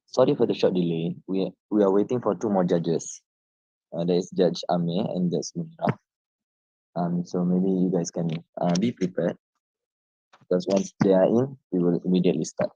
Sorry for the short delay. We are waiting for two more judges. There is Judge Amir and Judge Munira. So maybe you guys can be prepared because once they are in, we will immediately start.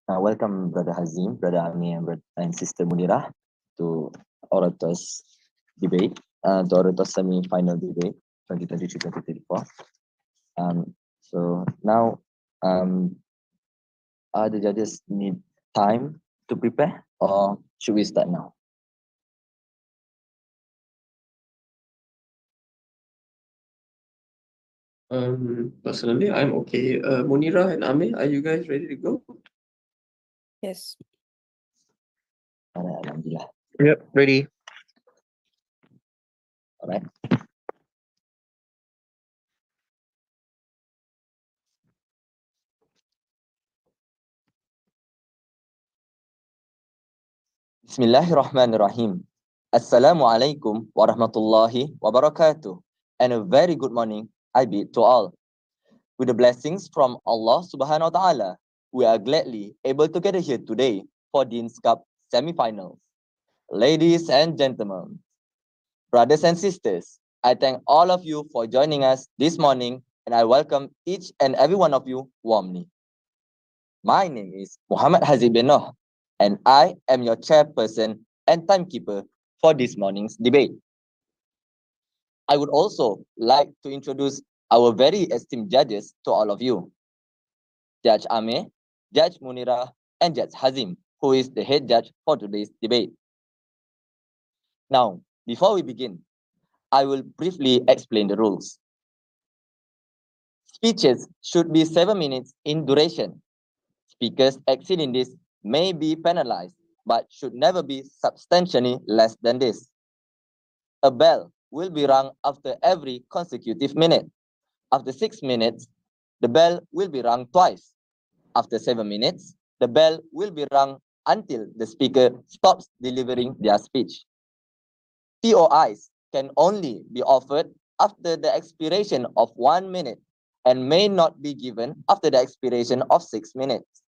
Welcome, Brother Hazim, Brother Ami, and Sister Munira to Orators debate, to Orators semi-final debate 2023-2024. So now, the judges need time to prepare, or should we start now? Personally, I'm okay. Munira and Ame, are you guys ready to go? Yes. Alhamdulillah. Yep, ready. All right. Bismillahirrahmanirrahim. Assalamualaikum warahmatullahi wabarakatuh. And a very good morning, I bid to all. With the blessings from Allah subhanahu wa ta'ala, we are gladly able to gather here today for Dean's Cup semi-finals. Ladies and gentlemen, brothers and sisters, I thank all of you for joining us this morning, and I welcome each and every one of you warmly. My name is Muhammad Hazib bin Noh, and I am your chairperson and timekeeper for this morning's debate. I would also like to introduce our very esteemed judges to all of you. Judge Ame, Judge Munira, and Judge Hazim, who is the head judge for today's debate. Now, before we begin, I will briefly explain the rules. Speeches should be 7 minutes in duration. Speakers exceeding this may be penalized, but should never be substantially less than this. A bell will be rung after every consecutive minute. After 6 minutes, the bell will be rung twice. After 7 minutes, the bell will be rung until the speaker stops delivering their speech. POIs can only be offered after the expiration of 1 minute and may not be given after the expiration of 6 minutes.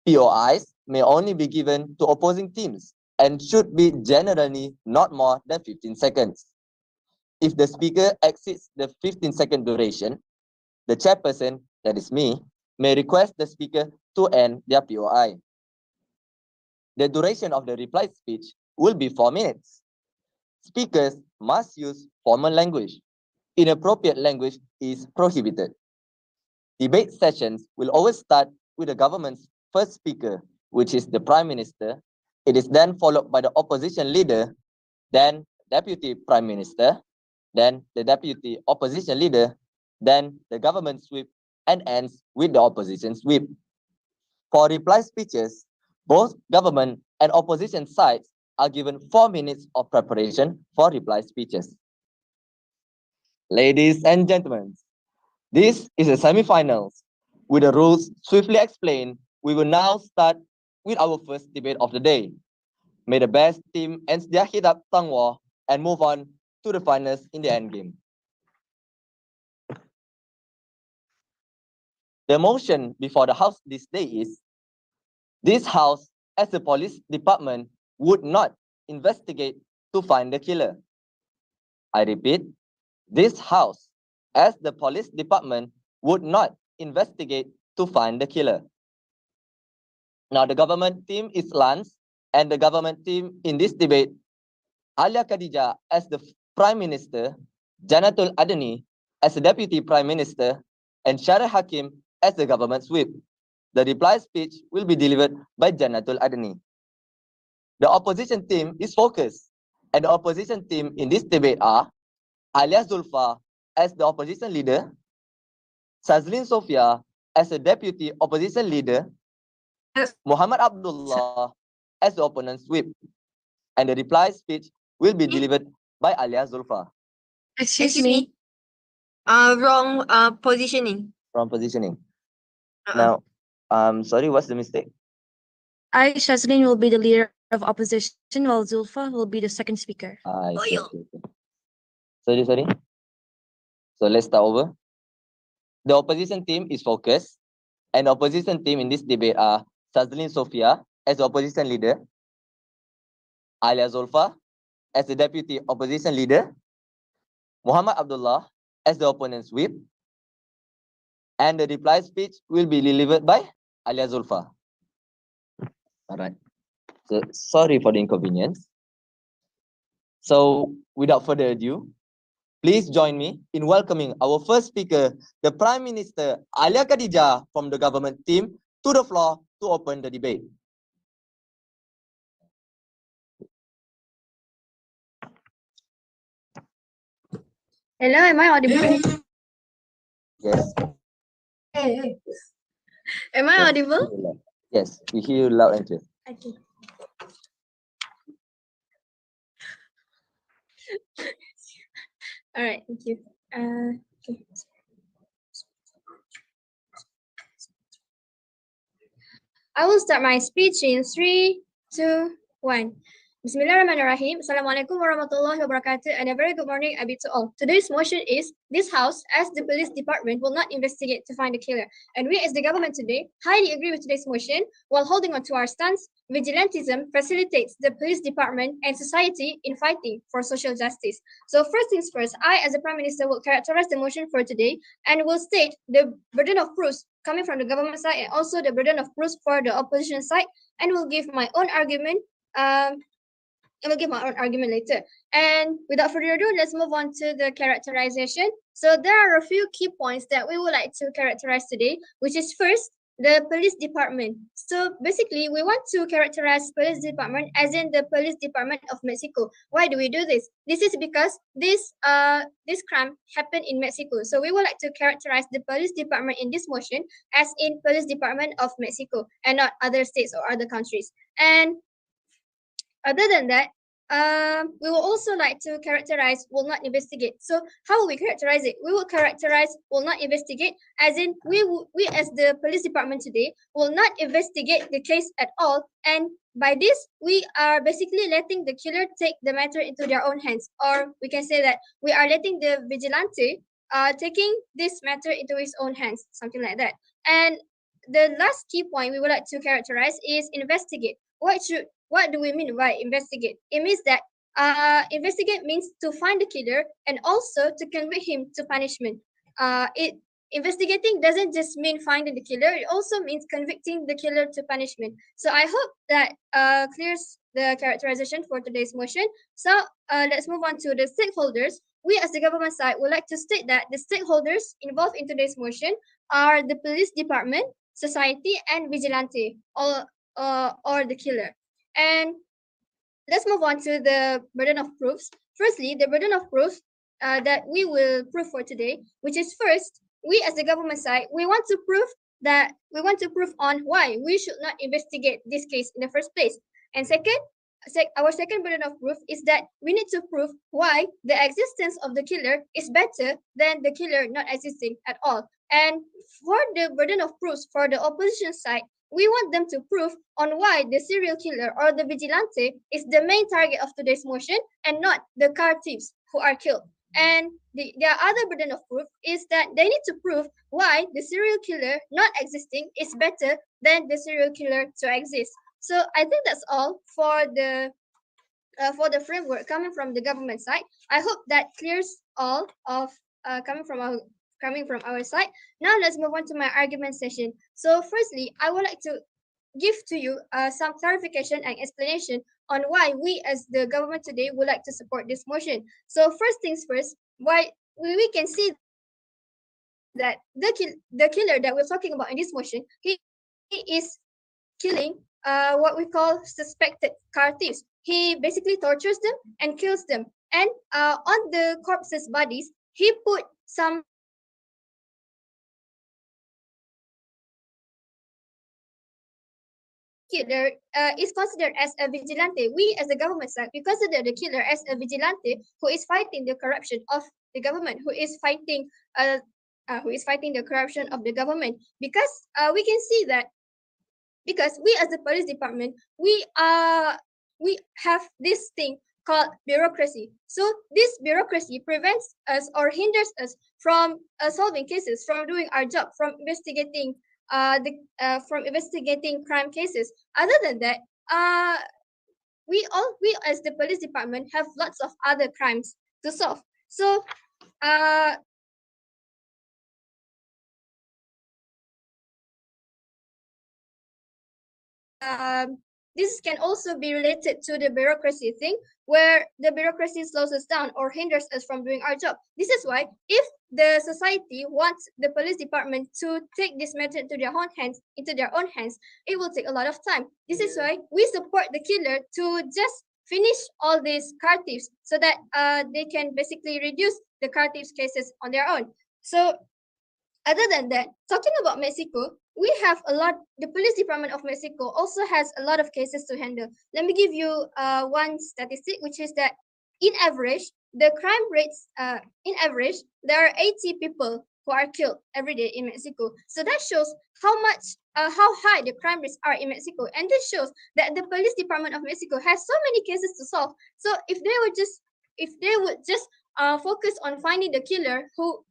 POIs may only be given to opposing teams and should be generally not more than 15 seconds. If the speaker exceeds the 15-second duration, the chairperson, that is me, may request the speaker to end their POI. The duration of the reply speech will be 4 minutes. Speakers must use formal language. Inappropriate language is prohibited. Debate sessions will always start with the government's first speaker, which is the Prime Minister. It is then followed by the opposition leader, then Deputy Prime Minister, then the Deputy Opposition Leader, then the government whip, and ends with the opposition's whip. For reply speeches, both government and opposition sides are given 4 minutes of preparation for reply speeches. Ladies and gentlemen, this is a semi-finals. With the rules swiftly explained, we will now start with our first debate of the day. May the best team ends their heat-up tongue war and move on to the finals in the endgame. The motion before the House this day is, this House, as a police department, would not investigate to find the killer. I repeat, this House, as the police department, would not investigate to find the killer. Now, the government team is Lance, and the government team in this debate, Alia Khadija as the Prime Minister, Janatul Adani as the Deputy Prime Minister, and Syarah Hakim as the government's whip. The reply speech will be delivered by Janatul Adani. The opposition team is FOCHUSS, and the opposition team in this debate are Alia Zulfa as the opposition leader, Sazlin Sofia as the deputy opposition leader, Muhammad Abdullah as the opponent's whip, and the reply speech will be delivered by Alia Zulfa. Excuse me. Wrong positioning. Wrong positioning. Now, sorry, what's the mistake? I, Shazlin, will be the leader of opposition, while Zulfa will be the second speaker. Okay. Sorry. So let's start over. The opposition team is FOCHUSS, and the opposition team in this debate are Sazlin Sofia as the opposition leader, Alia Zulfa as the deputy opposition leader, Muhammad Abdullah as the opponent's whip, and the reply speech will be delivered by Alia Zulfa. All right. So sorry for the inconvenience. So without further ado, please join me in welcoming our first speaker, the Prime Minister Alia Khadijah from the government team, to the floor to open the debate. Hello, am I audible? Yes. Hey. Am I Yes, audible? Yes, we hear you loud and clear. Okay. All right, thank you. Okay. I will start my speech in 3, 2, 1. Bismillahirrahmanirrahim. Assalamualaikum warahmatullahi wabarakatuh, and a very good morning, Abi, to all. Today's motion is, this House, as the police department, will not investigate to find the killer. And we, as the government today, highly agree with today's motion, while holding on to our stance. Vigilantism facilitates the police department and society in fighting for social justice. So first things first, I, as the Prime Minister, will characterize the motion for today and will state the burden of proofs coming from the government side and also the burden of proofs for the opposition side, and will give my own argument. I will give my own argument later. And without further ado, let's move on to the characterization. So there are a few key points that we would like to characterize today, which is first, the police department. So basically, we want to characterize police department as in the police department of Mexico. Why do we do this? This is because this crime happened in Mexico. So we would like to characterize the police department in this motion as in police department of Mexico and not other states or other countries. And other than that, we will also like to characterize will not investigate. So how will we characterize it? We will characterize will not investigate as in we as the police department today will not investigate the case at all. And by this, we are basically letting the killer take the matter into their own hands. Or we can say that we are letting the vigilante taking this matter into his own hands, something like that. And the last key point we would like to characterize is investigate. What do we mean by investigate? It means that investigate means to find the killer and also to convict him to punishment. Investigating doesn't just mean finding the killer; it also means convicting the killer to punishment. So I hope that clears the characterization for today's motion. So let's move on to the stakeholders. We, as the government side, would like to state that the stakeholders involved in today's motion are the police department, society, and vigilante, or the killer. And let's move on to the burden of proofs. Firstly, the burden of proof that we will prove for today, which is first, we as the government side, we want to prove on why we should not investigate this case in the first place. And second, our second burden of proof is that we need to prove why the existence of the killer is better than the killer not existing at all. And for the burden of proofs for the opposition side, we want them to prove on why the serial killer or the vigilante is the main target of today's motion and not the car thieves who are killed. And their other burden of proof is that they need to prove why the serial killer not existing is better than the serial killer to exist. So I think that's all for the framework coming from the government side. I hope that clears all of coming from our side. Now let's move on to my argument session. So firstly, I would like to give to you some clarification and explanation on why we as the government today would like to support this motion. So first things first, why we can see that the killer that we're talking about in this motion, he is killing what we call suspected car thieves. He basically tortures them and kills them. And on the corpses' bodies, he put some killer is considered as a vigilante. We, as the government side, we consider the killer as a vigilante who is fighting the corruption of the government, who is fighting the corruption of the government. Because we can see that because we, as the police department, we have this thing called bureaucracy. So this bureaucracy prevents us or hinders us from solving cases, from doing our job, from investigating crime cases. Other than that, we as the police department have lots of other crimes to solve. So this can also be related to the bureaucracy thing, where the bureaucracy slows us down or hinders us from doing our job. This is why if the society wants the police department to take this matter into their own hands, it will take a lot of time. This is why we support the killer to just finish all these car thieves so that they can basically reduce the car thieves cases on their own. So other than that, talking about Mexico, we have a lot. The police department of Mexico also has a lot of cases to handle. Let me give you one statistic, which is that in average, the crime rates, in average, there are 80 people who are killed every day in Mexico. So that shows how high the crime rates are in Mexico, and this shows that the police department of Mexico has so many cases to solve. So if they would just focus on finding the killer who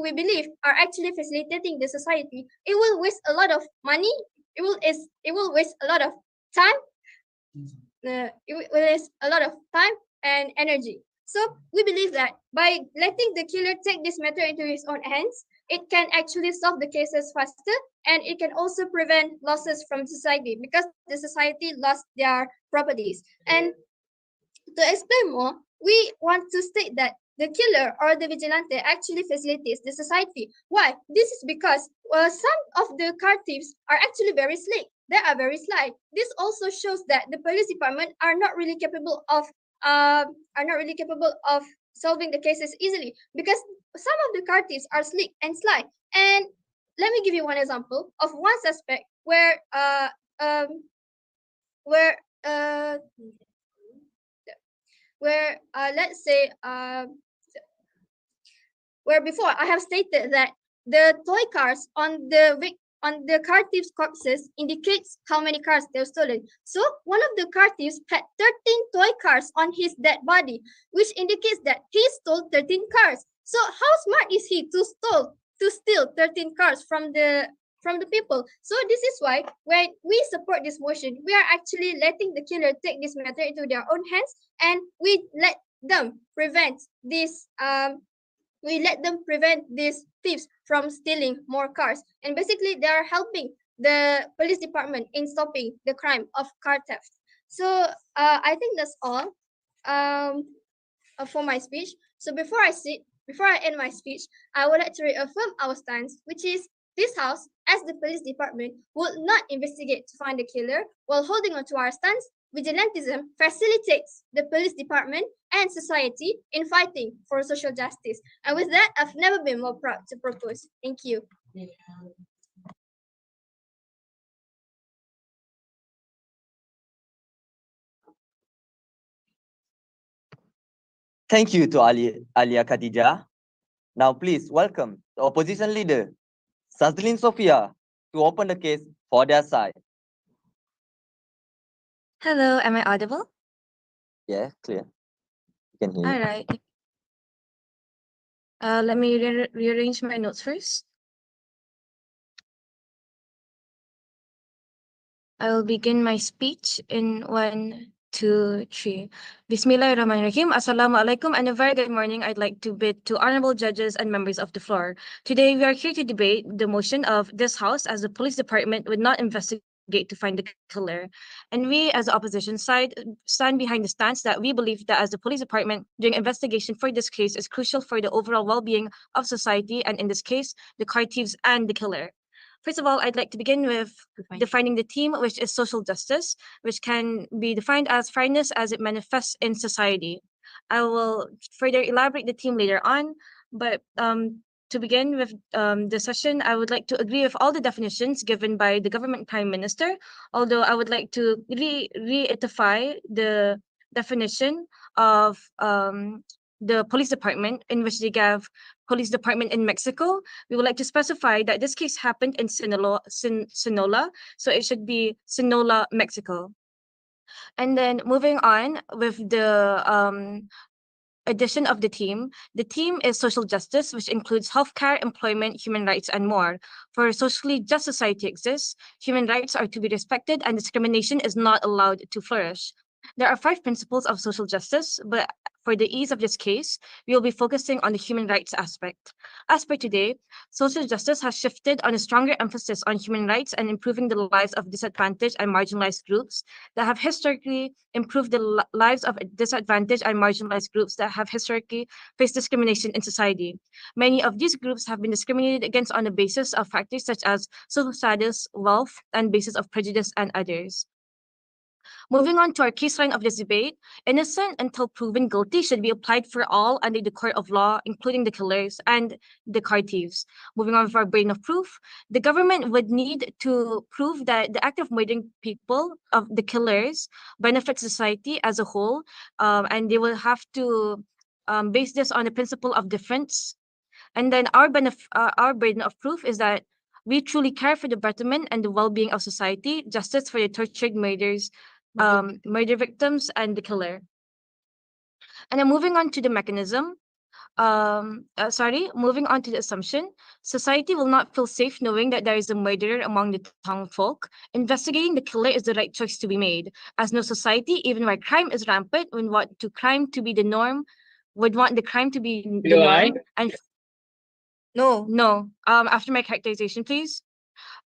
we believe are actually facilitating the society, it will waste a lot of money. It will waste a lot of time. It will waste a lot of time and energy. So we believe that by letting the killer take this matter into his own hands, it can actually solve the cases faster, and it can also prevent losses from society because the society lost their properties. And to explain more, we want to state that the killer or the vigilante actually facilitates the society. Why? This is because some of the car thieves are actually very slick. They are very sly. This also shows that the police department are not really capable of solving the cases easily because some of the car thieves are slick and sly. And let me give you one example of one suspect where where uh let's say where before I have stated that the toy cars on the car thieves' corpses indicates how many cars they've stolen. So one of the car thieves had 13 toy cars on his dead body, which indicates that he stole 13 cars. So how smart is he to steal 13 cars from the people? So this is why when we support this motion, we are actually letting the killer take this matter into their own hands, and we let them prevent these thieves from stealing more cars. And basically, they are helping the police department in stopping the crime of car theft. So I think that's all for my speech. So before I end my speech, I would like to reaffirm our stance, which is this house, as the police department, would not investigate to find the killer. While holding on to our stance, vigilantism facilitates the police department and society in fighting for social justice. And with that, I've never been more proud to propose. Thank you. Thank you to Alia Khadija. Now please welcome the opposition leader, Sazlin Sophia, to open the case for their side. Hello, am I audible? Yeah, clear. You can hear All you. right. Let me rearrange my notes first. I will begin my speech in 1, 2, 3. Bismillahirrahmanirrahim. Assalamualaikum and a very good morning. I'd like to bid to honorable judges and members of the floor. Today, we are here to debate the motion of this house as the police department would not investigate to find the killer. And we, as the opposition side, stand behind the stance that we believe that as the police department, doing investigation for this case is crucial for the overall well-being of society, and in this case, the car thieves and the killer. First of all, I'd like to begin with defining the theme, which is social justice, which can be defined as fairness as it manifests in society. I will further elaborate the theme later on, but to begin with the session, I would like to agree with all the definitions given by the government prime minister, although I would like to reiterify the definition of the police department, in which they gave police department in Mexico. We would like to specify that this case happened in Sinaloa, so it should be Sinaloa, Mexico. And then moving on with the addition of the theme is social justice, which includes healthcare, employment, human rights, and more. For a socially just society exists, human rights are to be respected and discrimination is not allowed to flourish. There are 5 principles of social justice, but for the ease of this case, we will be focusing on the human rights aspect. As per today, social justice has shifted on a stronger emphasis on human rights and improving the lives of disadvantaged and marginalized groups that have historically improved the lives of disadvantaged and marginalized groups that have historically faced discrimination in society. Many of these groups have been discriminated against on the basis of factors such as social status, wealth, and basis of prejudice and others. Moving on to our case line of this debate, innocent until proven guilty should be applied for all under the court of law, including the killers and the car thieves. Moving on with our burden of proof, the government would need to prove that the act of murdering people, of the killers, benefits society as a whole, and they will have to base this on the principle of difference. And then our burden of proof is that we truly care for the betterment and the well-being of society, justice for the tortured murder victims and the killer. And then moving on to the mechanism, moving on to the assumption, society will not feel safe knowing that there is a murderer among the town folk. Investigating the killer is the right choice to be made, as no society, even where crime is rampant, would want the crime to be the norm, and no. After my characterization, please.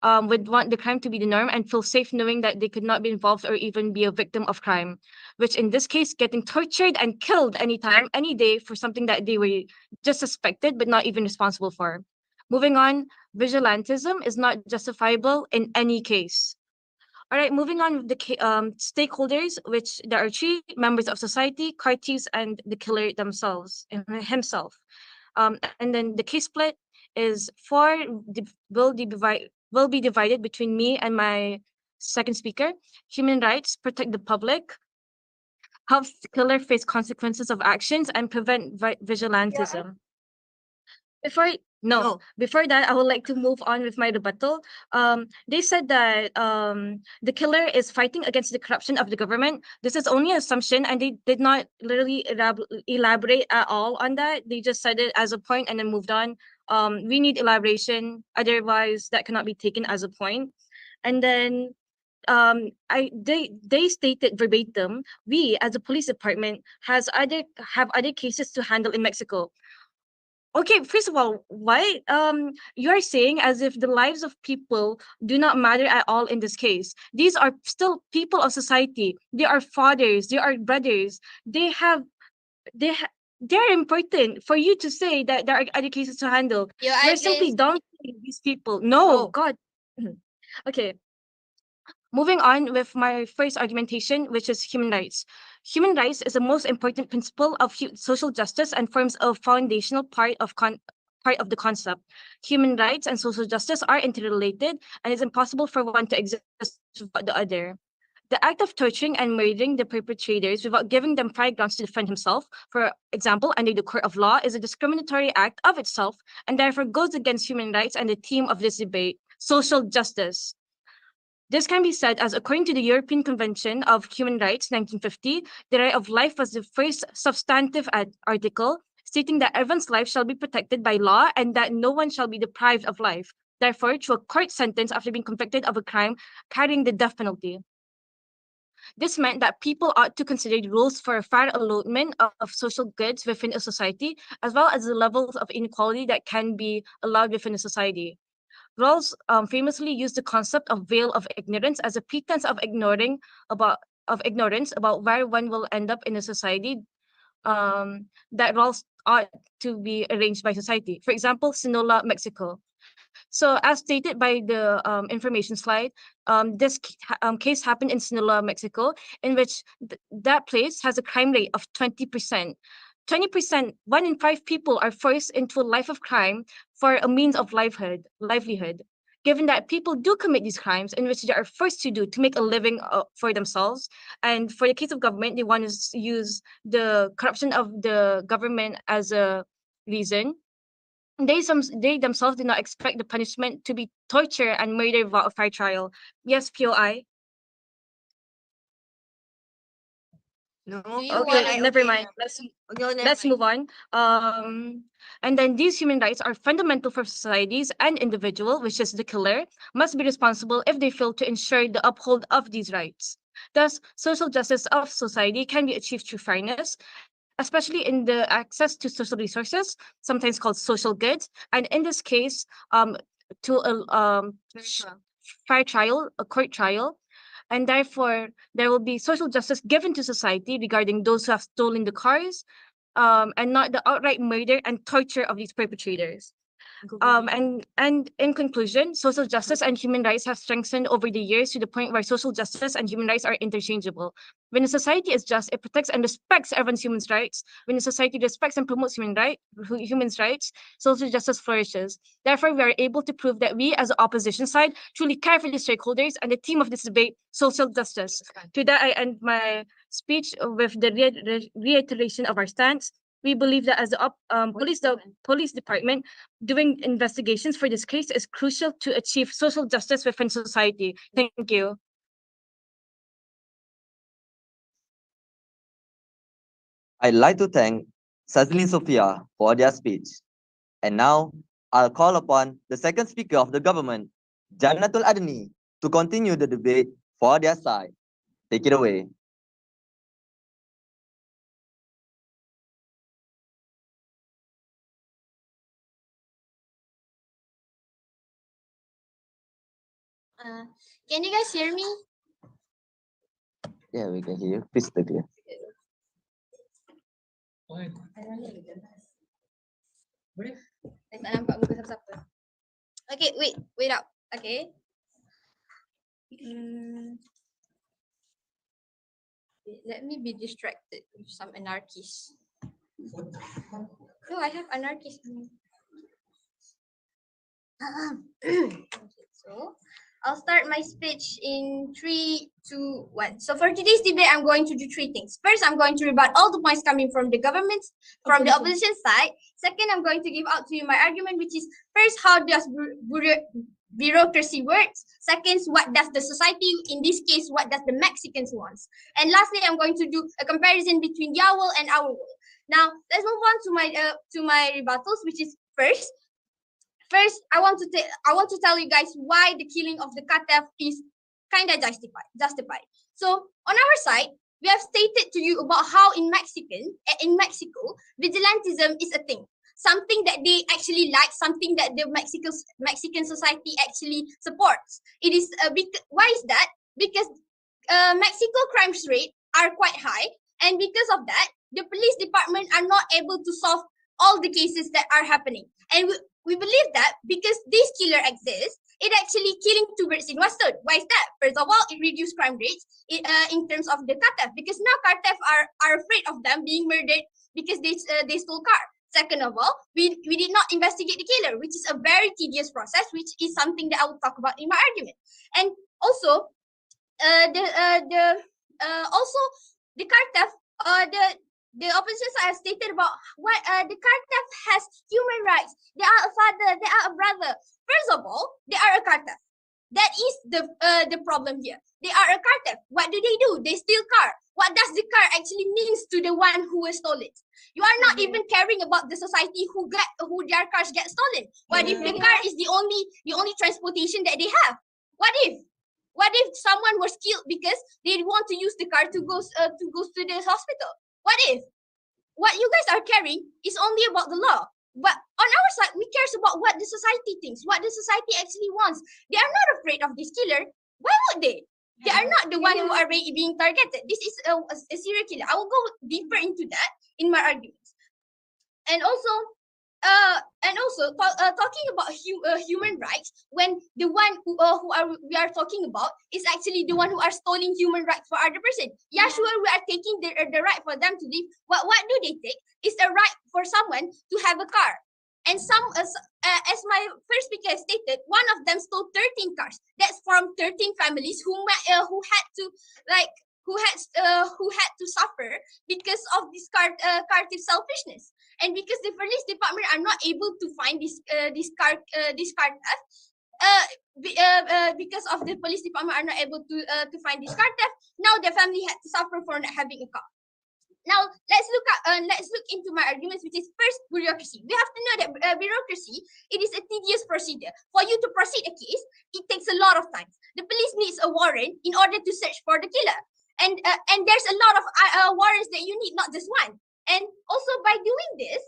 Would want the crime to be the norm and feel safe knowing that they could not be involved or even be a victim of crime, which in this case, getting tortured and killed anytime, any day for something that they were just suspected but not even responsible for. Moving on, vigilantism is not justifiable in any case. All right, moving on with the stakeholders, which there are 3 members of society, car thieves, and the killer himself. And then the case split is 4 will be divided between me and my second speaker. Human rights, protect the public, help the killer face consequences of actions, and prevent vigilantism. Before that, I would like to move on with my rebuttal. They said that the killer is fighting against the corruption of the government. This is only an assumption, and they did not literally elaborate at all on that. They just said it as a point and then moved on. We need elaboration, otherwise that cannot be taken as a point. And then they stated verbatim, we as a police department have other cases to handle in Mexico. Okay, first of all, why you are saying as if the lives of people do not matter at all in this case. These are still people of society. They are fathers, they are brothers. They're important for you to say that there are other cases to handle. You're simply downplaying these people. No, God. Okay. Moving on with my first argumentation, which is human rights. Human rights is the most important principle of social justice and forms a foundational part of the concept. Human rights and social justice are interrelated, and it's impossible for one to exist without the other. The act of torturing and murdering the perpetrators without giving them prior grounds to defend himself, for example, under the court of law, is a discriminatory act of itself and therefore goes against human rights and the theme of this debate, social justice. This can be said as according to the European Convention of Human Rights 1950, the right of life was the first substantive article, stating that everyone's life shall be protected by law and that no one shall be deprived of life. Therefore, through a court sentence after being convicted of a crime carrying the death penalty. This meant that people ought to consider the rules for a fair allotment of social goods within a society, as well as the levels of inequality that can be allowed within a society. Rawls famously used the concept of veil of ignorance as a pretense of ignorance about where one will end up in a society that Rawls ought to be arranged by society. For example, Sinaloa, Mexico. So as stated by the information slide, this case happened in Sinaloa, Mexico, in which that place has a crime rate of 20%. 20%, 1 in 5 people are forced into a life of crime for a means of livelihood. Given that people do commit these crimes in which they are forced to do to make a living for themselves, and for the case of government, they want to use the corruption of the government as a reason. They themselves did not expect the punishment to be torture and murder without a fair trial. Yes, POI. No. Okay, never mind. Let's move on. And then these human rights are fundamental for societies, and individual, which is the killer, must be responsible if they fail to ensure the uphold of these rights. Thus, social justice of society can be achieved through fairness, especially in the access to social resources, sometimes called social goods, and in this case, to fair trial, a court trial, and therefore there will be social justice given to society regarding those who have stolen the cars, and not the outright murder and torture of these perpetrators. And in conclusion, social justice and human rights have strengthened over the years to the point where social justice and human rights are interchangeable. When a society is just, it protects and respects everyone's human rights. When a society respects and promotes human rights, social justice flourishes. Therefore, we are able to prove that we, as the opposition side, truly care for the stakeholders and the theme of this debate, social justice. To that, I end my speech with the reiteration of our stance. We believe that as the police department doing investigations for this case is crucial to achieve social justice within society. Thank you. I'd like to thank Sazlin Sophia for their speech. And now, I'll call upon the second speaker of the government, Jannatul Adni, to continue the debate for their side. Take it away. Can you guys hear me? Yeah, we can hear you crystal clear. Tak nampak muka siapa-siapa. Okay, wait up. Okay. Let me be distracted with some anarchists. No, I have anarchists. So, I'll start my speech in 3, 2, 1. So for today's debate, I'm going to do 3 things. First, I'm going to rebut all the points coming from the government, from the opposition side. Second, I'm going to give out to you my argument, which is first, how does bureaucracy works? Second, what does the society, in this case, what does the Mexicans want? And lastly, I'm going to do a comparison between their world and our world. Now, let's move on to my rebuttals, which is first, I want to tell you guys why the killing of the car theft is kind of justified. So on our side, we have stated to you about how in Mexico, vigilantism is a thing, something that they actually like, something that the Mexican society actually supports. It is why is that? Because Mexico crime rate are quite high, and because of that, the police department are not able to solve all the cases that are happening. And we believe that because this killer exists, it actually killing 2 birds in one stone. Why is that? First of all, it reduces crime rates in terms of the car theft, because now car theft are afraid of them being murdered because they stole car. Second of all, we did not investigate the killer, which is a very tedious process, which is something that I will talk about in my argument. And also, the car theft, the opposition side has stated about what the car theft has human rights. They are a father, they are a brother. First of all, they are a car theft. That is the problem here. They are a car theft. What do? They steal car. What does the car actually means to the one who was stolen? You are not even caring about the society who their cars get stolen. What if the car is the only transportation that they have? What if someone was killed because they want to use the car to go to the hospital? What if? What you guys are caring is only about the law. But on our side, we care about what the society thinks, what the society actually wants. They are not afraid of this killer. Why would they? They are not the one who are being targeted. This is a serial killer. I will go deeper into that in my arguments. And also, talking about human rights, when the one we are talking about is actually the one who are stealing human rights for other person. Yeah, sure, we are taking the right for them to live. What do they take? Is the right for someone to have a car. And some, as my first speaker stated, one of them stole 13 cars. That's from 13 families who had to suffer because of this car thief selfishness. And because the police department are not able to find this car theft, because of the police department are not able to find this car theft, now the family had to suffer for not having a car. Now let's look into my arguments, which is first bureaucracy. We have to know that bureaucracy, it is a tedious procedure. For you to proceed a case, it takes a lot of time. The police needs a warrant in order to search for the killer, and there's a lot of warrants that you need, not just one. And also by doing this,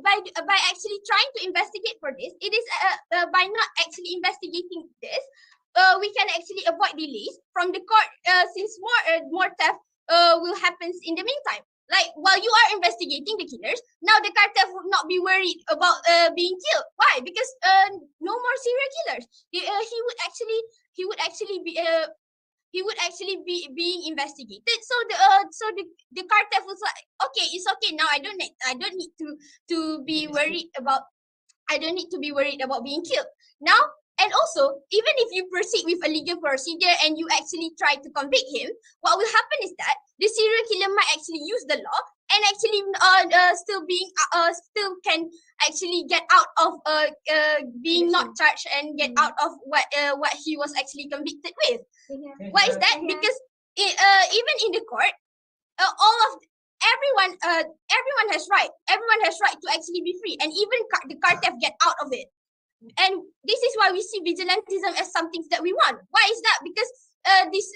by actually trying to investigate for this, it is by not actually investigating this, we can actually avoid delays from the court, since more theft will happen in the meantime. Like while you are investigating the killers, now the cartel would not be worried about being killed. Why? Because no more serial killers. He would actually be being investigated. So the cartel was like, okay, it's okay now. I don't need to be worried about. I don't need to be worried about being killed now. And also, even if you proceed with a legal procedure and you actually try to convict him, what will happen is that the serial killer might actually use the law and actually still can actually get out of being not charged and get out of what he was actually convicted with. Why is that? Because even in the court, all of everyone has right. Everyone has right to actually be free, and even the cartel get out of it. And this is why we see vigilantism as something that we want. Why is that? Because these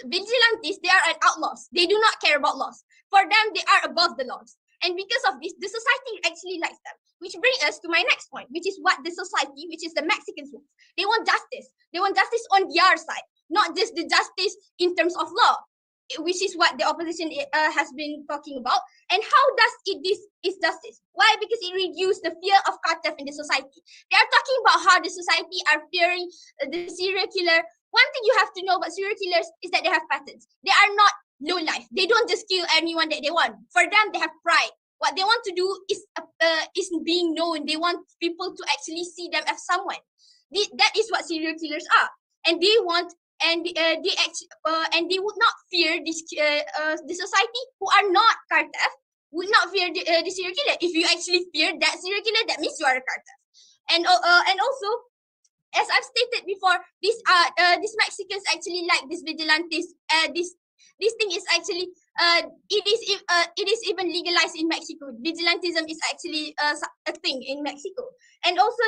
vigilantes, they are outlaws. They do not care about laws. For them, they are above the laws. And because of this, the society actually likes them. Which brings us to my next point, which is what the society, which is the Mexicans want. They want justice. They want justice on their side, not just the justice in terms of law, which is what the opposition has been talking about. And how does this is justice? Why? Because it reduces the fear of cartel in the society. They are talking about how the society are fearing the serial killer. One thing you have to know about serial killers is that they have patterns. They are not low life. They don't just kill anyone that they want. For them, they have pride. What they want to do is being known. They want people to actually see them as someone. That is what serial killers are, and they want. And they would not fear this the society who are not cartel would not fear the serial killer. If you actually fear that serial killer, that means you are a cartel. And also, as I've stated before, these Mexicans actually like these vigilantes. This thing is actually it is even legalized in Mexico. Vigilantism is actually a thing in Mexico. And also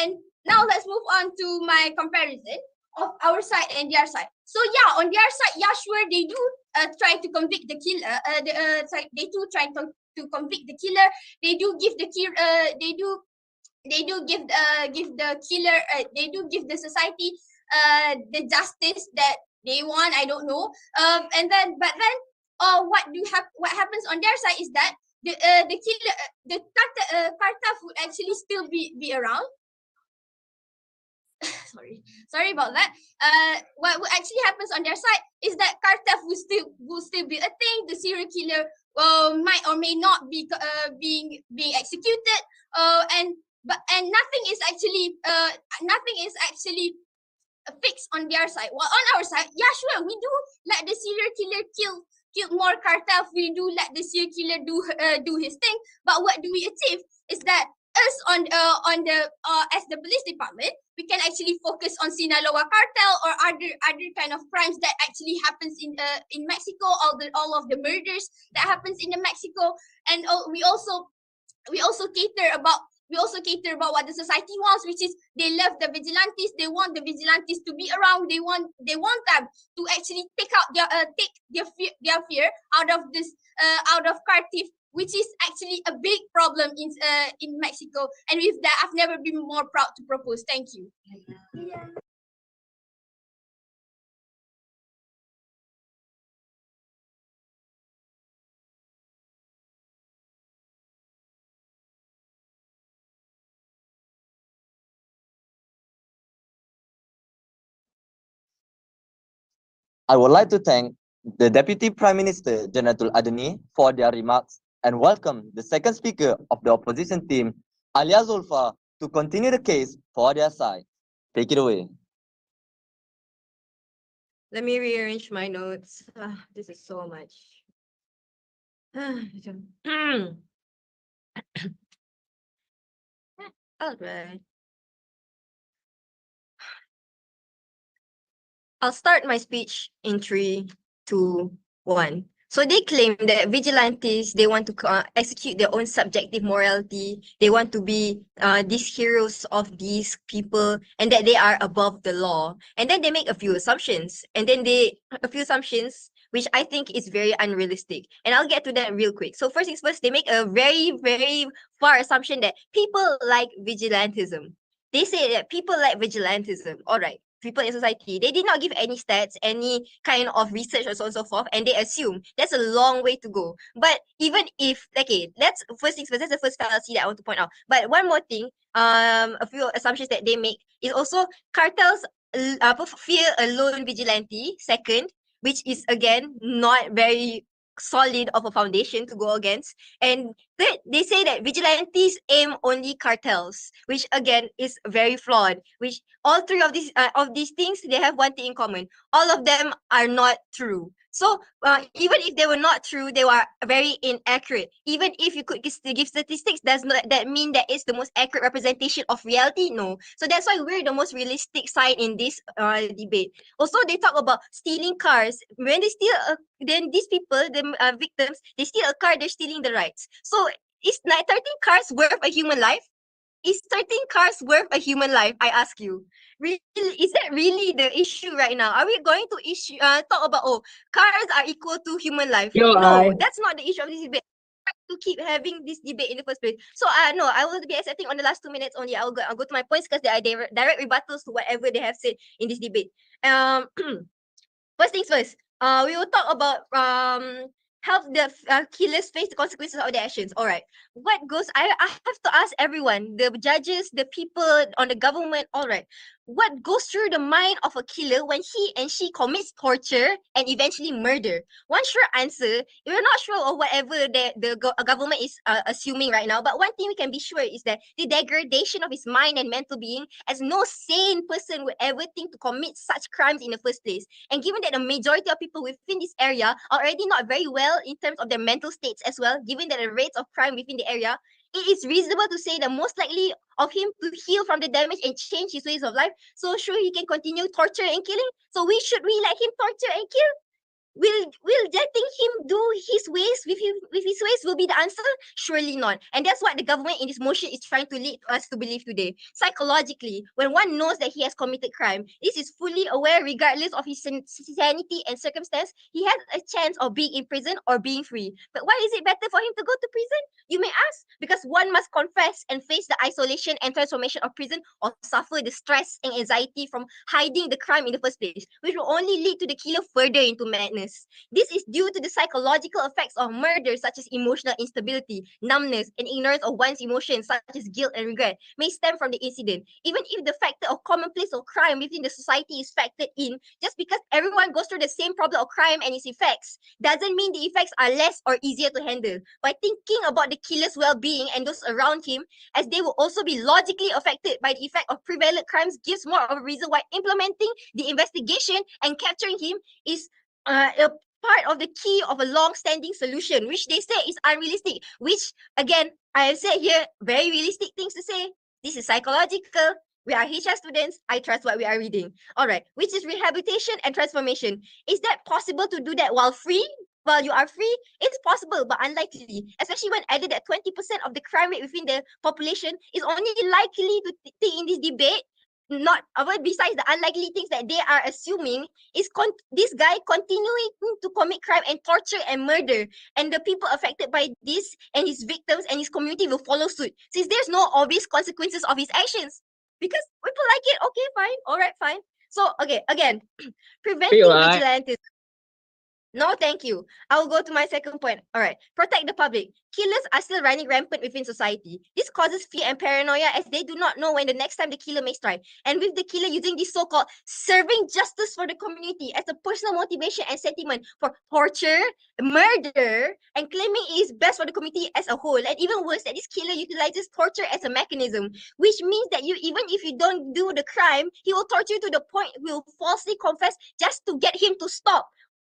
and now let's move on to my comparison of our side and their side. So yeah, on their side, yeah, sure, they do try to convict the killer. They do try to convict the killer. They do give the give the killer. They do give the society the justice that they want. I don't know. But then what happens on their side is that the killer, the cartel would actually still be around. sorry about that. What actually happens on their side is that cartel will still be a thing. The serial killer might or may not be being executed. And nothing is actually fixed on their side. While on our side, yeah, sure, we do let the serial killer kill more cartel. We do let the serial killer do his thing. But what do we achieve is that us on the as the police department, we can actually focus on Sinaloa cartel or other kind of crimes that actually happens in Mexico. All of the murders that happens in the Mexico, and we also cater about what the society wants, which is they love the vigilantes. They want the vigilantes to be around. They want them to actually take their fear out of this out of cartel, which is actually a big problem in Mexico. And with that, I've never been more proud to propose. Thank you. I would like to thank the Deputy Prime Minister Janatul Adani for their remarks and welcome the second speaker of the opposition team, Alia Zulfa, to continue the case for their side. Take it away. Let me rearrange my notes. This is so much. All right. I'll start my speech in 3, 2, 1. So they claim that vigilantes, they want to execute their own subjective morality. They want to be these heroes of these people, and that they are above the law. And then they make a few assumptions. And then a few assumptions, which I think is very unrealistic. And I'll get to that real quick. So first things first, they make a very, very far assumption that people like vigilantism. They say that people like vigilantism. All right. People in society, they did not give any stats, any kind of research or so on and so forth, and they assume that's a long way to go. But even if, okay, that's first things first, that's the first fallacy that I want to point out. But one more thing, a few assumptions that they make is also cartels fear a lone vigilante, second, which is again not very solid of a foundation to go against. And third, they say that vigilantes aim only cartels, which again is very flawed. Which all three of these things, they have one thing in common: all of them are not true. So even if they were not true, they were very inaccurate. Even if you could give statistics, does not that mean that it's the most accurate representation of reality? No. So that's why we're the most realistic side in this debate. Also, they talk about stealing cars. When they steal, then these people, the victims, they steal a car, they're stealing the rights. So is 13 cars worth a human life? Is 13 cars worth a human life? I ask you. Really, is that really the issue right now? Are we going to talk about, oh, cars are equal to human life? No, that's not the issue of this debate. To keep having this debate in the first place. So no, I will be accepting on the last 2 minutes only. I'll go to my points because they are direct rebuttals to whatever they have said in this debate. First things first. We will talk about help the killers face the consequences of their actions. All right. What goes? I have to ask everyone, the judges, the people on the government. All right. What goes through the mind of a killer when he and she commits torture and eventually murder? One sure answer, we're not sure of whatever the government is assuming right now, but one thing we can be sure is that the degradation of his mind and mental being, as no sane person would ever think to commit such crimes in the first place. And given that the majority of people within this area are already not very well in terms of their mental states as well, given that the rates of crime within the area, it is reasonable to say that most likely of him to heal from the damage and change his ways of life, so sure he can continue torture and killing. So should we let him torture and kill? Will letting him do his ways with his ways will be the answer? Surely not. And that's what the government in this motion is trying to lead us to believe today. Psychologically, when one knows that he has committed crime, this is fully aware regardless of his sanity and circumstance, he has a chance of being in prison or being free. But why is it better for him to go to prison? You may ask. Because one must confess and face the isolation and transformation of prison, or suffer the stress and anxiety from hiding the crime in the first place, which will only lead to the killer further into madness. This is due to the psychological effects of murder, such as emotional instability, numbness, and ignorance of one's emotions, such as guilt and regret, may stem from the incident. Even if the factor of commonplace of crime within the society is factored in, just because everyone goes through the same problem of crime and its effects, doesn't mean the effects are less or easier to handle. By thinking about the killer's well-being and those around him, as they will also be logically affected by the effect of prevalent crimes, gives more of a reason why implementing the investigation and capturing him is a part of the key of a long-standing solution, which they say is unrealistic. Which, again, I have said here, very realistic things to say. This is psychological. We are HR students. I trust what we are reading. All right, which is rehabilitation and transformation. Is that possible to do that while free? While you are free? It's possible, but unlikely. Especially when added that 20% of the crime rate within the population is only likely to think in this debate. Not besides the unlikely things that they are assuming is this guy continuing to commit crime and torture and murder, and the people affected by this and his victims and his community will follow suit, since there's no obvious consequences of his actions. Because people like it, okay, fine, all right, fine. So okay, again, preventing vigilantism. No, thank you. I will go to my second point. All right. Protect the public. Killers are still running rampant within society. This causes fear and paranoia as they do not know when the next time the killer may strike. And with the killer using this so-called serving justice for the community as a personal motivation and sentiment for torture, murder, and claiming it is best for the community as a whole. And even worse, that this killer utilizes torture as a mechanism, which means that even if you don't do the crime, he will torture you to the point he will falsely confess just to get him to stop,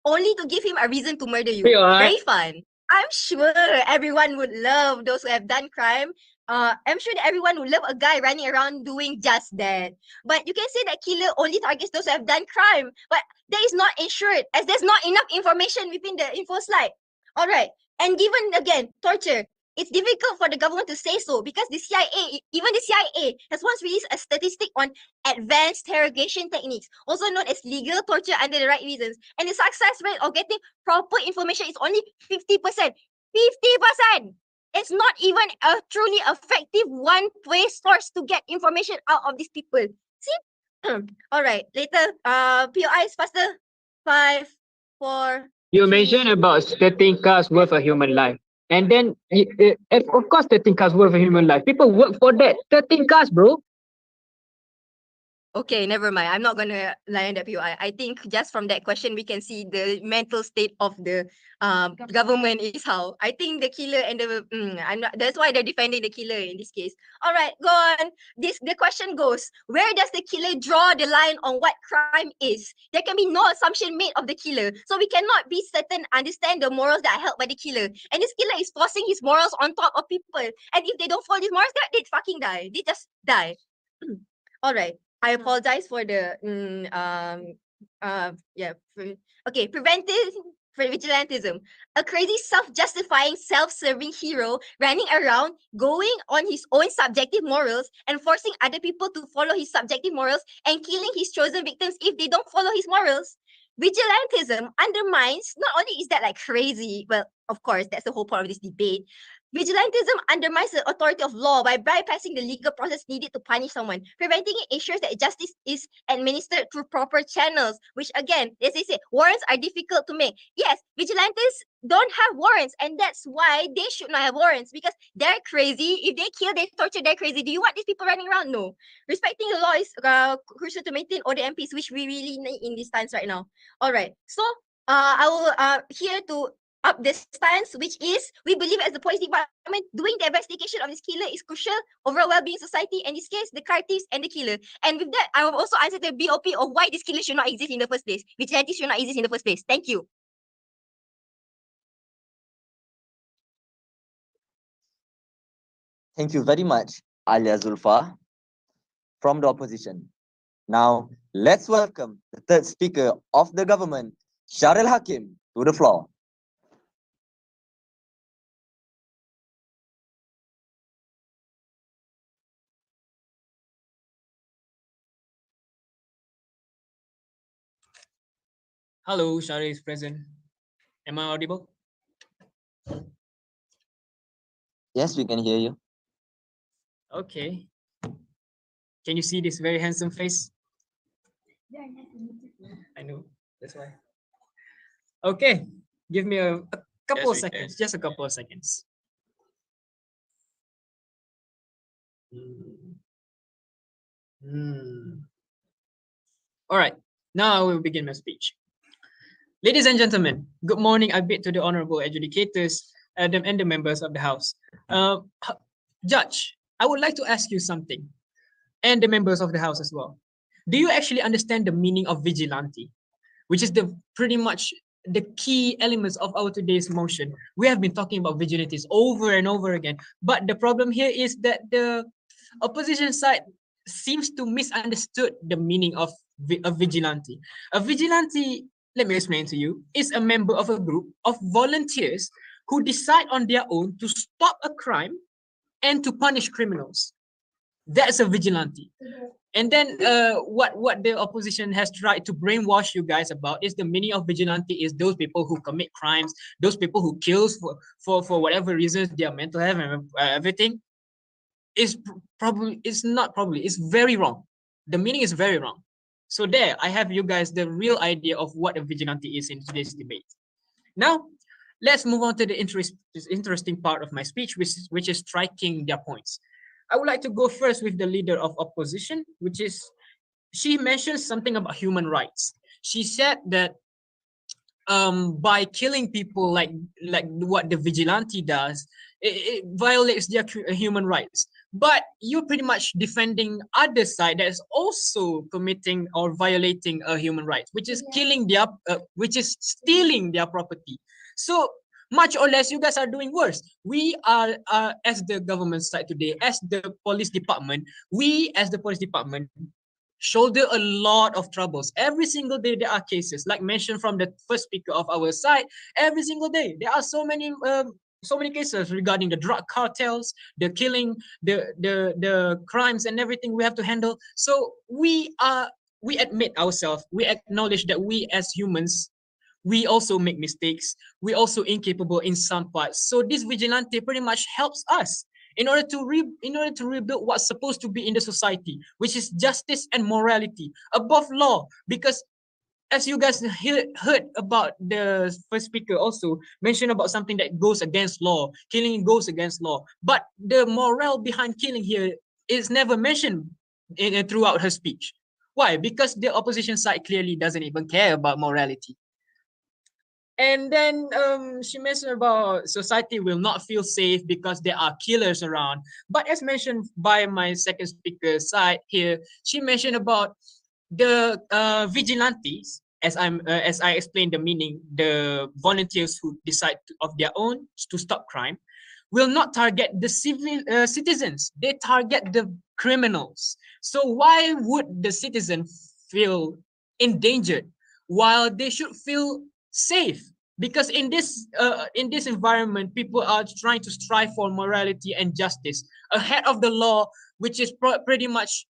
only to give him a reason to murder you. Very fun. I'm sure everyone would love those who have done crime I'm sure that everyone would love a guy running around doing just that. But you can say that killer only targets those who have done crime. But that is not ensured, as there's not enough information within the info slide. All right. And given, again, torture, it's difficult for the government to say so because the CIA, even the CIA, has once released a statistic on advanced interrogation techniques, also known as legal torture under the right reasons. And the success rate of getting proper information is only 50%. 50%! It's not even a truly effective one-way source to get information out of these people. See? All right. Later, POI is faster. 5, 4. You mentioned about 13 cars worth a human life. And then, of course, 13 cars worth a human life. People work for that. 13 cars, bro. Okay, never mind. I'm not gonna lie on that POI. I think just from that question, we can see the mental state of the government is how. I think the killer and the I'm not. That's why they're defending the killer in this case. All right, go on. The question goes: where does the killer draw the line on what crime is? There can be no assumption made of the killer, so we cannot be certain understand the morals that are held by the killer. And this killer is forcing his morals on top of people. And if they don't follow these morals, they fucking die. They just die. All right. I apologize for the okay, preventive vigilantism. A crazy self-justifying, self-serving hero running around, going on his own subjective morals and forcing other people to follow his subjective morals and killing his chosen victims if they don't follow his morals. Vigilantism undermines, not only is that like crazy, well, of course, that's the whole point of this debate. Vigilantism undermines the authority of law by bypassing the legal process needed to punish someone. Preventing it ensures that justice is administered through proper channels, which again, as they say, warrants are difficult to make. Yes, vigilantes don't have warrants, and that's why they should not have warrants because they're crazy. If they kill, they torture, they're crazy. Do you want these people running around? No. Respecting the law is crucial to maintain all the MPs, which we really need in these times right now. All right. So, I will here to up the stance, which is we believe as the police department doing the investigation of this killer is crucial overall well-being society, and in this case, the car thieves and the killer. And with that, I will also answer the BOP of why this killer should not exist in the first place. Vigilantes should not exist in the first place. Thank you. Thank you very much, Alia Zulfa, from the opposition. Now, let's welcome the third speaker of the government, Sharil Hakim, to the floor. Hello, Shari is present. Am I audible? Yes, we can hear you. Okay. Can you see this very handsome face? I know, that's why. Okay, give me a couple of seconds, just a couple of seconds. All right, now I will begin my speech. Ladies and gentlemen, good morning. I bid to the honorable adjudicators and the members of the House. Judge, I would like to ask you something, and the members of the House as well. Do you actually understand the meaning of vigilante, which is pretty much the key elements of our today's motion? We have been talking about vigilantes over and over again, but the problem here is that the opposition side seems to misunderstood the meaning of a vigilante. A vigilante, let me explain to you, is a member of a group of volunteers who decide on their own to stop a crime and to punish criminals. That's a vigilante. And then what the opposition has tried to brainwash you guys about is the meaning of vigilante is those people who commit crimes, those people who kills for whatever reasons, their mental health and everything. It's very wrong. The meaning is very wrong. So there, I have you guys the real idea of what a vigilante is in today's debate. Now, let's move on to the interesting part of my speech, which is striking their points. I would like to go first with the leader of opposition, which is, she mentioned something about human rights. She said that by killing people like what the vigilante does, it violates their human rights. But you're pretty much defending other side that is also committing or violating human rights, which is killing their, which is stealing their property. So Much or less, you guys are doing worse. We are, as the government side today, as the police department, shoulder a lot of troubles. Every single day there are cases, like mentioned from the first speaker of our side. Every single day there are so many cases regarding the drug cartels, the killing, the crimes and everything we have to handle. So we admit ourselves, we acknowledge that we as humans, we also make mistakes, we also incapable in some parts. So this vigilante pretty much helps us in order to rebuild what's supposed to be in the society, which is justice and morality above law. Because as you guys heard about the first speaker also mentioned about something that goes against law, killing goes against law, but the morale behind killing here is never mentioned throughout her speech. Why? Because the opposition side clearly doesn't even care about morality. And then she mentioned about society will not feel safe because there are killers around. But as mentioned by my second speaker side here, she mentioned about the vigilantes, as I explained the meaning, the volunteers who decide of their own to stop crime, will not target the civil citizens. They target the criminals. So why would the citizen feel endangered while they should feel safe? Because in this environment, people are trying to strive for morality and justice ahead of the law, which is pretty much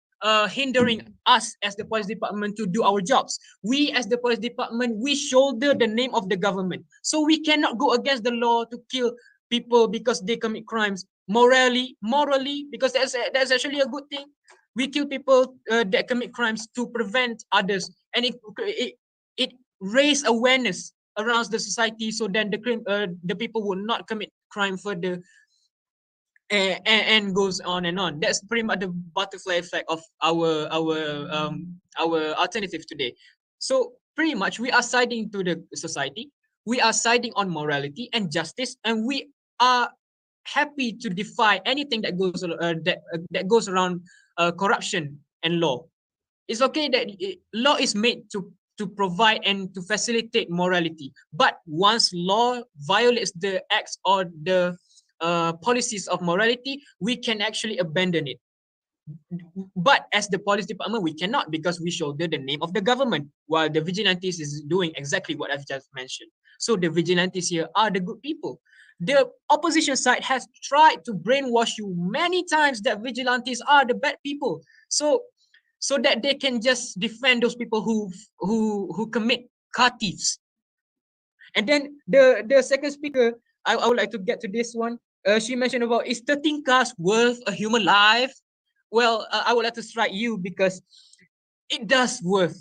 hindering us as the police department to do our jobs. We as the police department, we shoulder the name of the government, so we cannot go against the law to kill people because they commit crimes morally, because that's actually a good thing. We kill people that commit crimes to prevent others, and it raise awareness around the society, so then the people will not commit crime further, and goes on and on. That's pretty much the butterfly effect of our alternative today. So pretty much we are siding to the society, we are siding on morality and justice, and we are happy to defy anything that goes around corruption and law. It's okay that law is made to provide and to facilitate morality, but once law violates the acts or the policies of morality, we can actually abandon it. But as the police department, we cannot, because we shoulder the name of the government, while the vigilantes is doing exactly what I've just mentioned. So the vigilantes here are the good people. The opposition side has tried to brainwash you many times that vigilantes are the bad people, so that they can just defend those people who commit car thieves. And then the second speaker, I would like to get to this one. She mentioned about, is 13 cars worth a human life? Well, I would like to strike you, because it does worth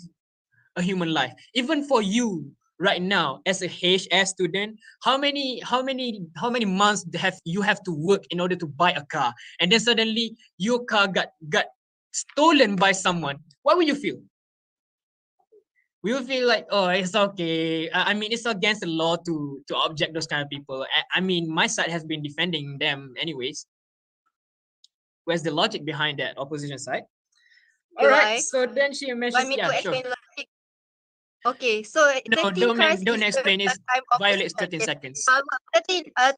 a human life. Even for you right now as a HS student, how many months have to work in order to buy a car, and then suddenly your car got stolen by someone? What will you feel? We will feel like, oh, it's okay. I mean, it's against the law to object those kind of people. I mean, my side has been defending them anyways. Where's the logic behind that, opposition side? All right. So then she mentions, Want me yeah, to sure. explain logic? Okay, so No, 13 cars don't is explain. It time of violates person. 13 seconds.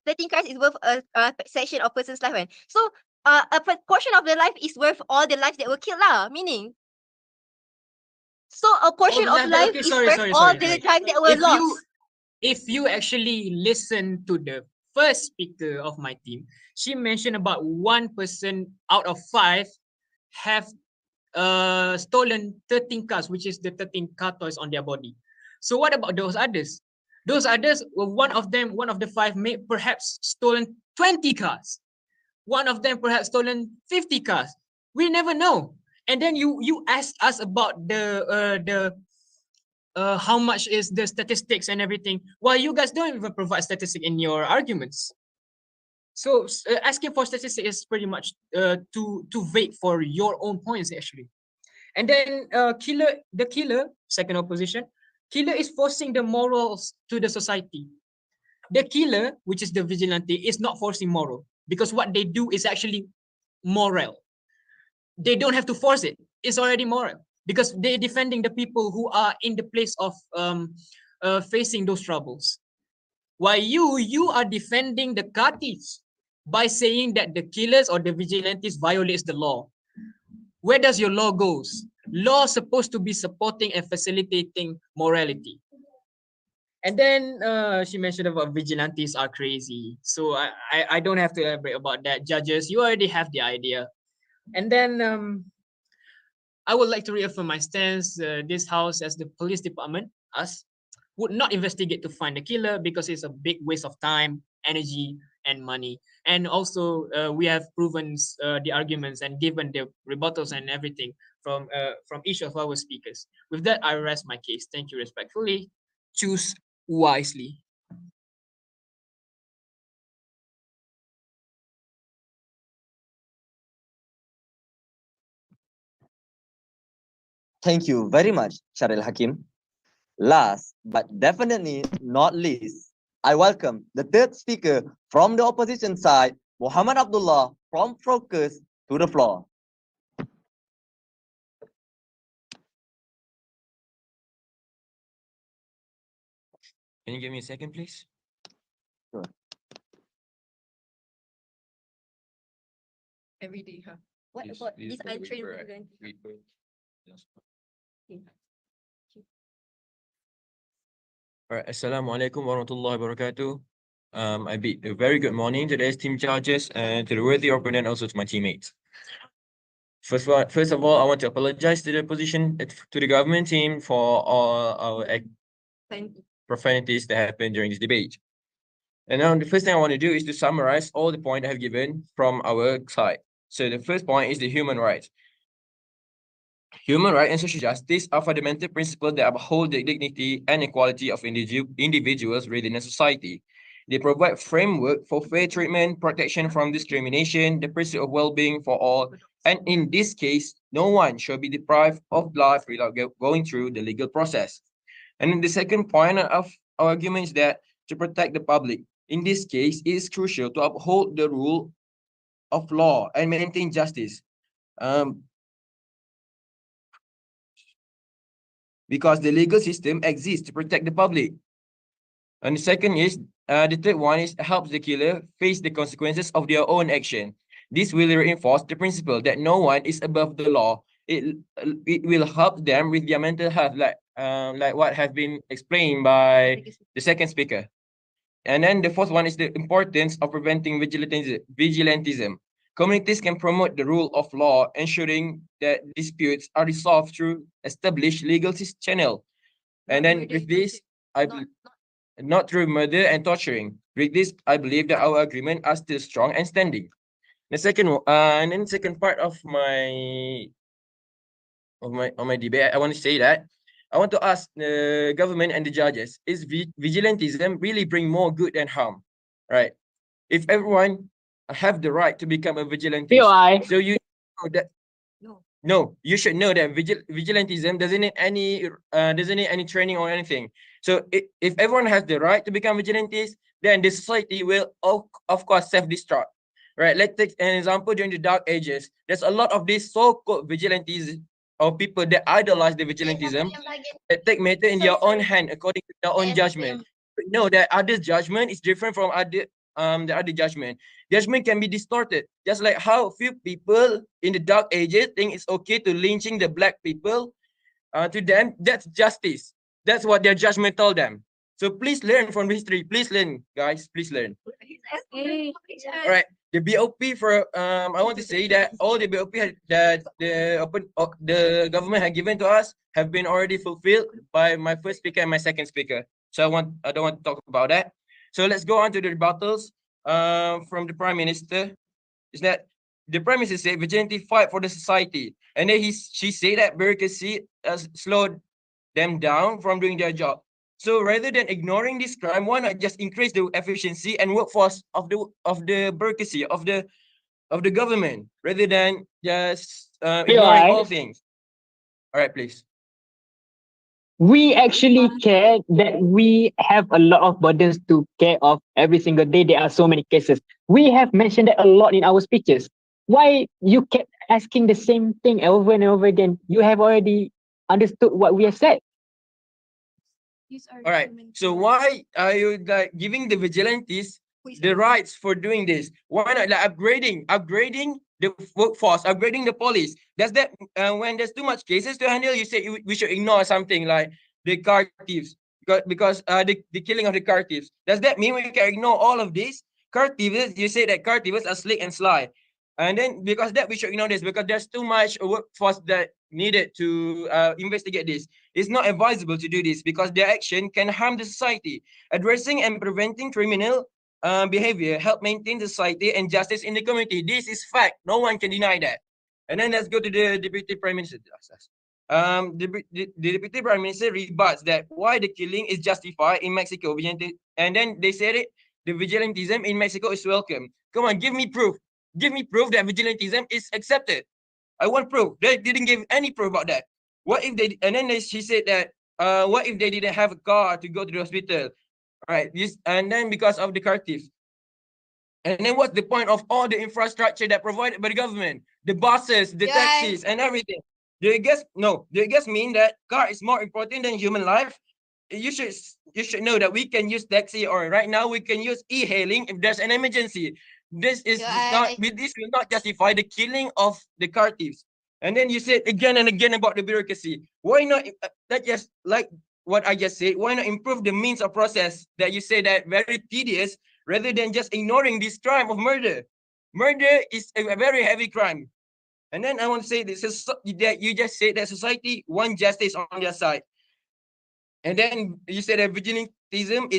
13 cars is worth a section of person's life. Right? So a portion of the life is worth all the lives that were killed lah. Meaning, so a portion the of life that- life okay, is sorry, worth sorry, all sorry, the sorry. time that were lost. If you actually listen to the first speaker of my team, she mentioned about 1% out of 5 have stolen 13 cars, which is the 13 car toys on their body. So what about those others? Those others, well, one of the 5 may perhaps stolen 20 cars. One of them perhaps stolen 50 cars. We never know. And then you ask us about the how much is the statistics and everything, while you guys don't even provide statistics in your arguments. So asking for statistics is pretty much too vague for your own points actually. And then the killer, second opposition, killer is forcing the morals to the society. The killer, which is the vigilante, is not forcing moral, because what they do is actually moral. They don't have to force it. It's already moral, because they're defending the people who are in the place of facing those troubles. Why you are defending the car thieves by saying that the killers or the vigilantes violates the law. Where does your law goes? Law supposed to be supporting and facilitating morality. And then she mentioned about vigilantes are crazy. So I don't have to elaborate about that. Judges, you already have the idea. And then I would like to reaffirm my stance. This house, as the police department, us, would not investigate to find the killer because it's a big waste of time, energy, and money. And also, we have proven the arguments and given the rebuttals and everything from each of our speakers. With that, I rest my case. Thank you respectfully. Choose wisely. Thank you very much, Sharil Hakim. Last but definitely not least, I welcome the third speaker from the opposition side, Muhammad Abdullah from FOCHUSS, to the floor. Can you give me a second, please? Sure. Every day, huh? What Please- about please this wait untrained for- vigilante? wait for- yes. All right, Assalamu alaikum warahmatullahi wabarakatuh. I bid a very good morning to the esteemed judges and to the worthy opponent, also to my teammates. First of all, I want to apologize to the to the government team for all our profanities that happened during this debate. And now the first thing I want to do is to summarize all the points I have given from our side. So the first point is the human rights. Human rights and social justice are fundamental principles that uphold the dignity and equality of individuals within a society. They provide framework for fair treatment, protection from discrimination, the pursuit of well-being for all, and in this case, no one shall be deprived of life without going through the legal process. And then the second point of our argument is that to protect the public, in this case, it is crucial to uphold the rule of law and maintain justice. Because the legal system exists to protect the public. And the second is, the third one is helps the killer face the consequences of their own action. This will reinforce the principle that no one is above the law. It will help them with their mental health, like what has been explained by the second speaker. And then the fourth one is the importance of preventing vigilantism. Communities can promote the rule of law, ensuring that disputes are resolved through established legal channel. And then with this, not through murder and torturing. With this, I believe that our agreement are still strong and standing. The second, and then second part of my debate, I want to say that I want to ask the government and the judges: is vigilantism really bring more good than harm? Right? If everyone have the right to become a vigilante, POI. so you know that. No, you should know that vigilantism doesn't need any training or anything. So if everyone has the right to become vigilantes, then the society will of course self-destruct. Right? Let's take an example during the Dark Ages. There's a lot of these so-called vigilantes or people that idolize the vigilantism that take matter in their own hand according to their own judgment. But know that others' judgment is different from the other judgment. Judgment can be distorted, just like how few people in the Dark Ages think it's okay to lynching the black people. To them, that's justice. That's what their judgment told them. So please learn from history. Please learn, guys. Please learn. All right. The BOP for I want to say that all the BOP that the government had given to us have been already fulfilled by my first speaker and my second speaker. So I don't want to talk about that. So let's go on to the rebuttals from the Prime Minister. Is that the Prime Minister said vigilante fight for the society, and then she said that bureaucracy has slowed them down from doing their job. So rather than ignoring this crime, why not just increase the efficiency and workforce of the bureaucracy of the government rather than just ignoring all things? All right, please. We actually care that we have a lot of burdens to care of every single day. There are so many cases. We have mentioned that a lot in our speeches. Why you kept asking the same thing over and over again? You have already understood what we have said. All right. So why are you like giving the vigilantes the rights for doing this? Why not like upgrading the workforce, upgrading the police? Does that when there's too much cases to handle, you say we should ignore something like the car thieves because the killing of the car thieves. Does that mean we can ignore all of these car thieves? You say that car thieves are slick and sly, and then because that we should ignore this because there's too much workforce that needed to investigate this. It's not advisable to do this because their action can harm the society. Addressing and preventing criminal behavior help maintain the society and justice in the community. This is fact. No one can deny that. And then let's go to the Deputy Prime Minister. The Deputy Prime Minister rebuts that why the killing is justified in Mexico. And then they said it, the vigilantism in Mexico is welcome. Come on, give me proof. Give me proof that vigilantism is accepted. I want proof. They didn't give any proof about that. What if they, and then she said that, what if they didn't have a car to go to the hospital? All right, this, and then because of the car thieves. And then what's the point of all the infrastructure that provided by the government? The buses, the taxis, and everything. Do you guys mean that car is more important than human life? You should know that we can use taxi, or right now we can use e-hailing if there's an emergency. This is not, this will not justify the killing of the car thieves. And then you said again and again about the bureaucracy. Why not that just like what I just said? Why not improve the means of process that you say that very tedious rather than just ignoring this crime of murder? Murder is a very heavy crime. And then I want to say this is that you just said that society want justice on their side. And then you said that vigilantism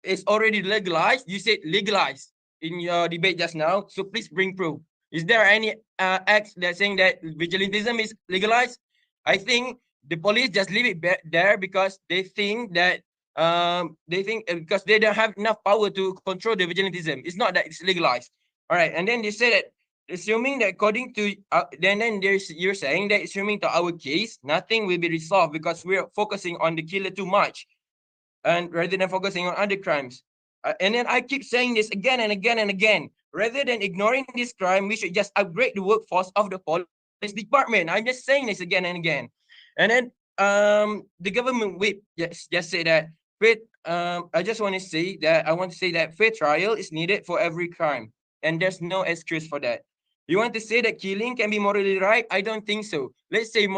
is already legalized. You said legalized in your debate just now. So please bring proof. Is there any acts that saying that vigilantism is legalized? I think the police just leave it there because they think that because they don't have enough power to control the vigilantism. It's not that it's legalized. All right, and then they say that assuming that according to then you're saying that assuming to our case, nothing will be resolved because we're focusing on the killer too much, and rather than focusing on other crimes. And then I keep saying this again and again and again. Rather than ignoring this crime, we should just upgrade the workforce of the police department. I'm just saying this again and again. And then the government whip just say that I just want to say that I want to say that fair trial is needed for every crime, and there's no excuse for that. You want to say that killing can be morally right? I don't think so. Let's say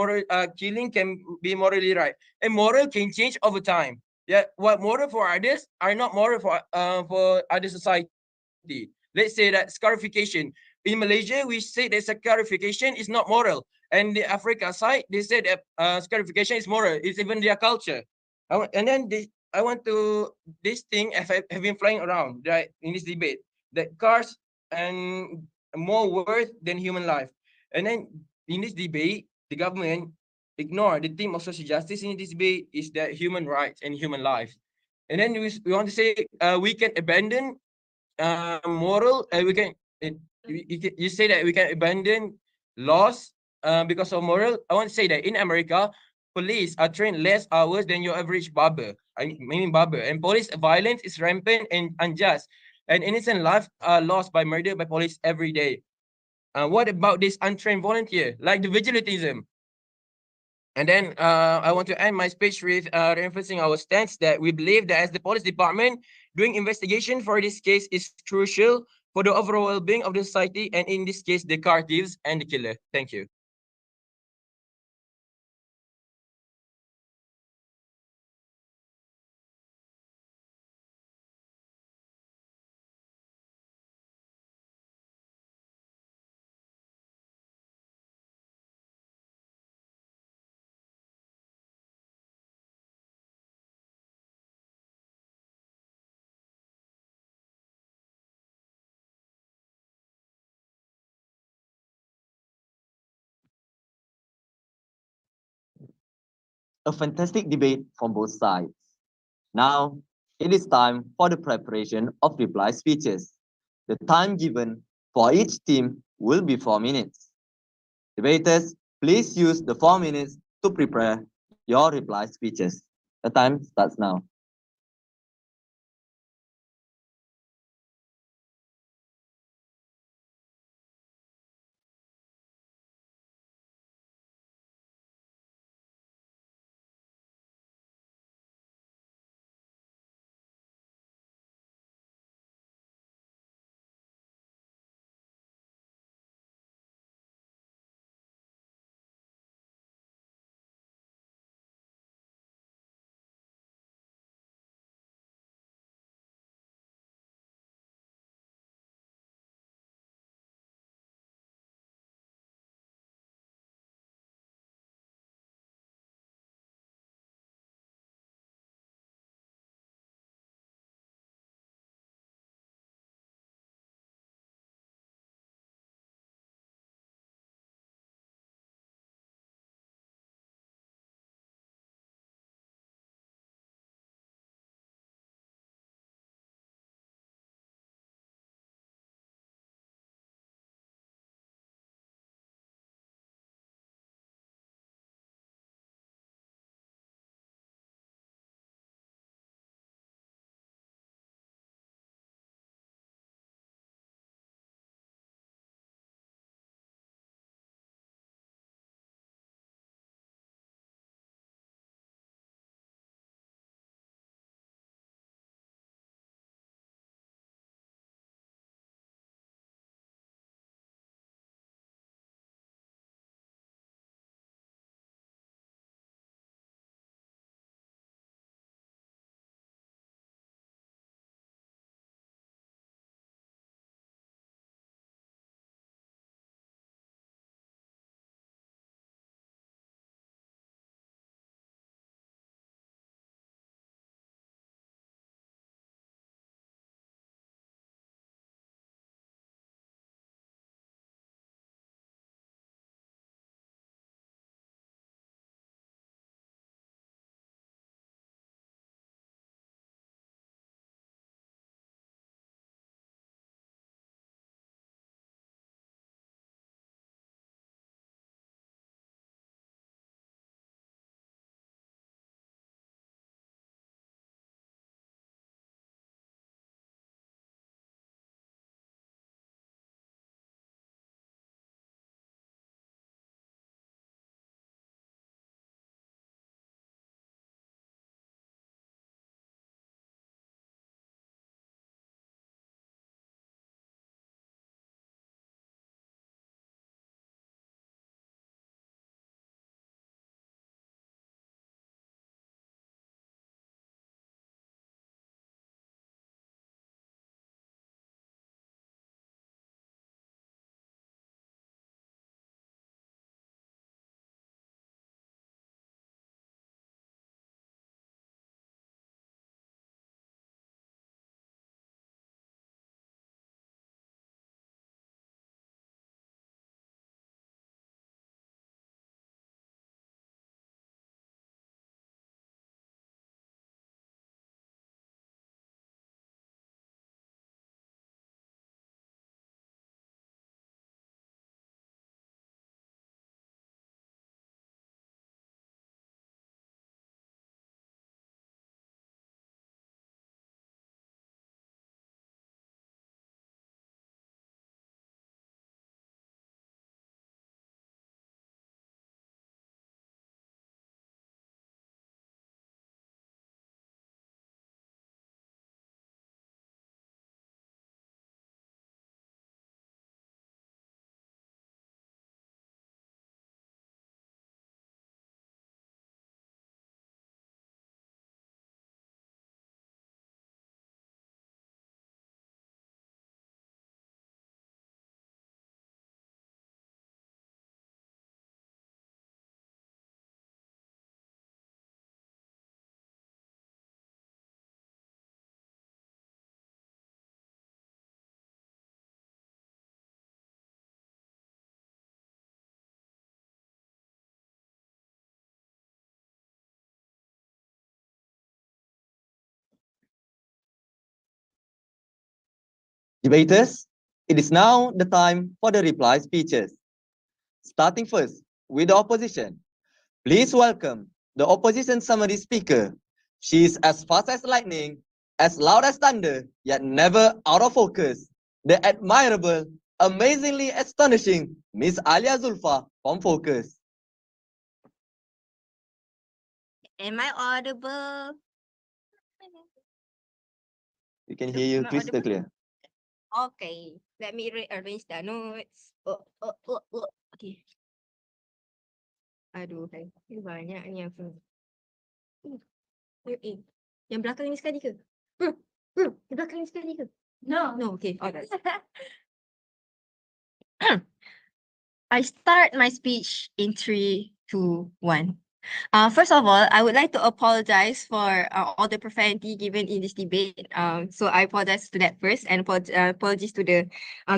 killing can be morally right, and moral can change over time. Yeah, what moral for others are not moral for other society. Let's say that scarification. In Malaysia, we say that scarification is not moral, and the Africa side they say that scarification is moral. It's even their culture. And then I want to this thing have been flying around right in this debate that cars and more worth than human life. And then in this debate, the government ignore the theme of social justice in this debate is that human rights and human life. And then we want to say we can abandon moral. We can you say that we can abandon laws because of moral. I want to say that in America, police are trained less hours than your average barber. I mean barber, and police violence is rampant and unjust, and innocent lives are lost by murder by police every day. What about this untrained volunteer, like the vigilantism? And then I want to end my speech with reinforcing our stance that we believe that as the police department, doing investigation for this case is crucial for the overall well-being of the society, and in this case, the car thieves and the killer. Thank you. A fantastic debate from both sides. Now, it is time for the preparation of reply speeches. The time given for each team will be 4 minutes. Debaters, please use the 4 minutes to prepare your reply speeches. The time starts now. Debaters, it is now the time for the reply speeches. Starting first with the opposition. Please welcome the opposition summary speaker. She is as fast as lightning, as loud as thunder, yet never out of focus. The admirable, amazingly astonishing Miss Alia Zulfa from Focus. Am I audible? We can hear you Am I crystal audible? clear. Okay, let me rearrange the notes. Okay. Aduh, ini banyak ni apa. Yang belakang ni sekali ke? Yang belakang ni sekali ke? No. No, okay, alright. I start my speech in 3, 2, 1. First of all, I would like to apologize for all the profanity given in this debate. So I apologize to that first, and apologies to the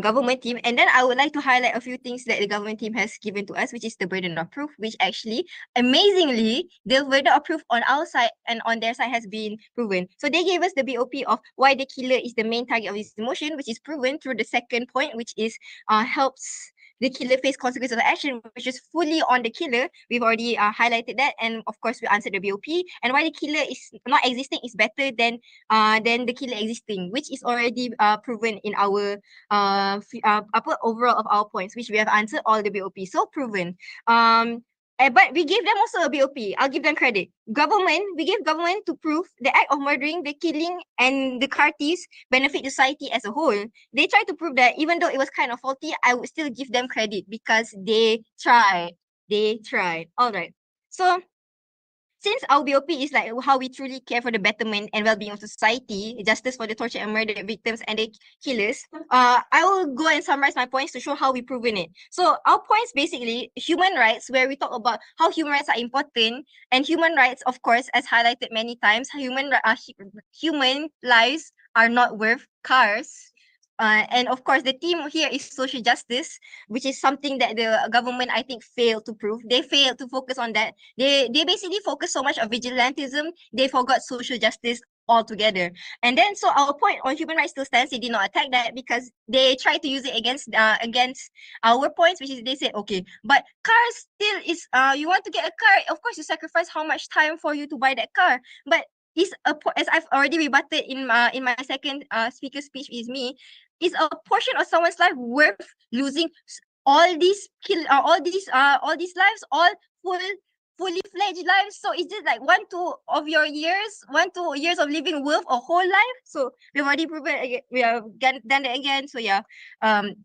government team. And then I would like to highlight a few things that the government team has given to us, which is the burden of proof, which actually, amazingly, the burden of proof on our side and on their side has been proven. So they gave us the BOP of why the killer is the main target of this motion, which is proven through the second point, which is helps the killer face consequences of action, which is fully on the killer. We've already highlighted that, and of course we answered the BOP. And why the killer is not existing is better than the killer existing, which is already proven in our upper overall of our points, which we have answered all the BOP. So proven. But we gave them also a BOP. I'll give them credit. We give government to prove the act of murdering, the killing, and the car thieves benefit society as a whole. They tried to prove that even though it was kind of faulty, I would still give them credit because they tried. They tried. All right. So since our BOP is like how we truly care for the betterment and well-being of society, justice for the tortured and murdered victims and the killers, I will go and summarize my points to show how we've proven it. So our points basically human rights, where we talk about how human rights are important, and human rights, of course, as highlighted many times, human lives are not worth cars. And of course, the theme here is social justice, which is something that the government, I think, failed to prove. They failed to focus on that. They basically focus so much on vigilantism, they forgot social justice altogether. And then, so our point on human rights still stands. They did not attack that because they tried to use it against our points, which is they said, okay, but cars still is you want to get a car, of course you sacrifice how much time for you to buy that car, but is as I've already rebutted in my second speaker speech is me, is a portion of someone's life worth losing all these all these lives, all fully fledged lives? So is it like 1-2 years of living worth a whole life? So we've already proven again, we have done that again. So yeah,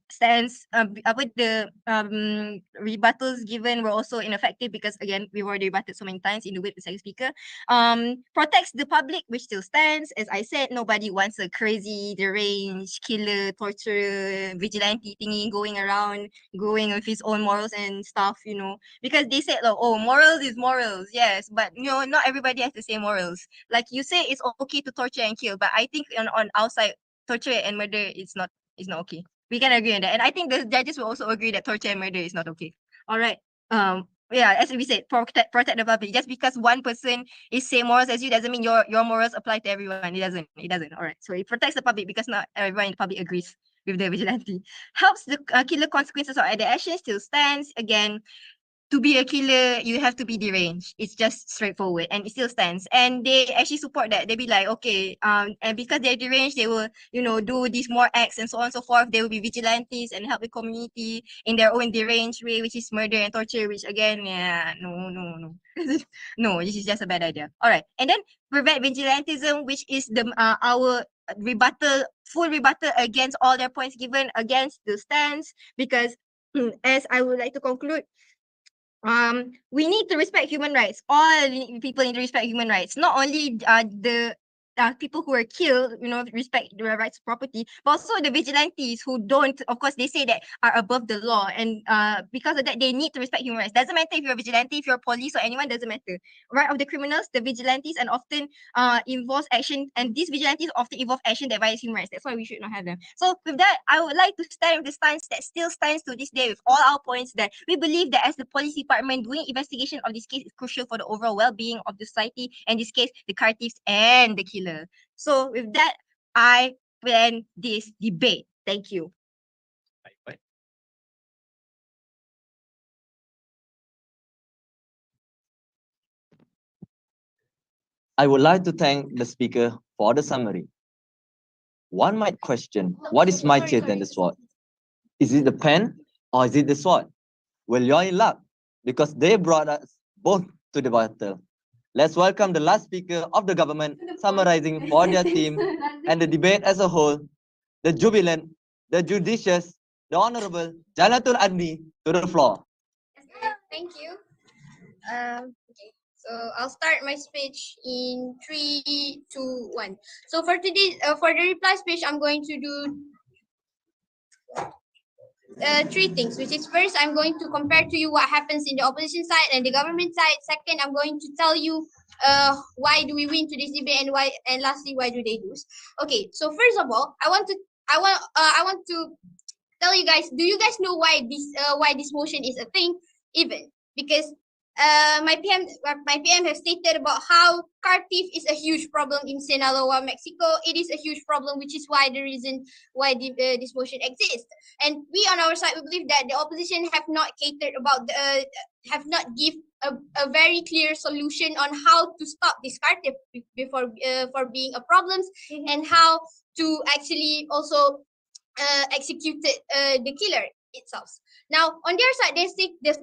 stands the rebuttals given were also ineffective because again we've already rebutted so many times in the second speaker. Protects the public, which still stands. As I said, nobody wants a crazy, deranged, killer, torturer, vigilante thingy going around, going with his own morals and stuff, because they said, like, oh, morals is morals, yes, but not everybody has the same morals. Like you say, it's okay to torture and kill, but I think on our side, torture and murder is not okay. We can agree on that, and I think the judges will also agree that torture and murder is not okay. All right. Yeah, as we said, protect the public. Just because one person is same morals as you doesn't mean your morals apply to everyone. It doesn't. All right. So it protects the public because not everyone in the public agrees with the vigilante. Helps the killer consequences of the action still stands. Again, to be a killer, you have to be deranged. It's just straightforward, and it still stands. And they actually support that. They be like, okay, and because they're deranged, they will, do these more acts and so on and so forth. They will be vigilantes and help the community in their own deranged way, which is murder and torture. Which again, yeah, no, no, this is just a bad idea. All right, and then prevent vigilantism, which is the our full rebuttal against all their points given against the stance, because as I would like to conclude, we need to respect human rights. All people need to respect human rights. Not only the people who are killed, respect the rights of property, but also the vigilantes who don't. Of course, they say that are above the law, and because of that, they need to respect human rights. Doesn't matter if you're a vigilante, if you're police or anyone, doesn't matter. Right of the criminals, the vigilantes, and often involves action, and these vigilantes often involve action that violates human rights. That's why we should not have them. So with that, I would like to stand with the stance that still stands to this day with all our points, that we believe that as the police department, doing investigation of this case is crucial for the overall well-being of the society, and in this case, the car thieves and the killer. So with that, I end this debate. Thank you. I would like to thank the speaker for the summary. One might question, what is mightier than the sword? Is it the pen or is it the sword? Well, you're in luck because they brought us both to the battle. Let's welcome the last speaker of the government summarizing for their team and the debate as a whole, the jubilant, the judicious, the honorable Janatul Adni to the floor. Thank you. Okay, so I'll start my speech in 3, 2, 1. So for today, for the reply speech, I'm going to do three things, which is first, I'm going to compare to you what happens in the opposition side and the government side. Second, I'm going to tell you why do we win to this debate and why, and lastly, why do they lose. Okay, so first of all, I want to tell you guys, do you guys know why this motion is a thing even? Because my PM have stated about how car thief is a huge problem in Sinaloa, Mexico. It is a huge problem, which is why the reason why this motion exists. And we on our side, we believe that the opposition have not catered about have not give a very clear solution on how to stop this car thief before for being a problem, and how to actually also executed the killer itself. Now, on their side, they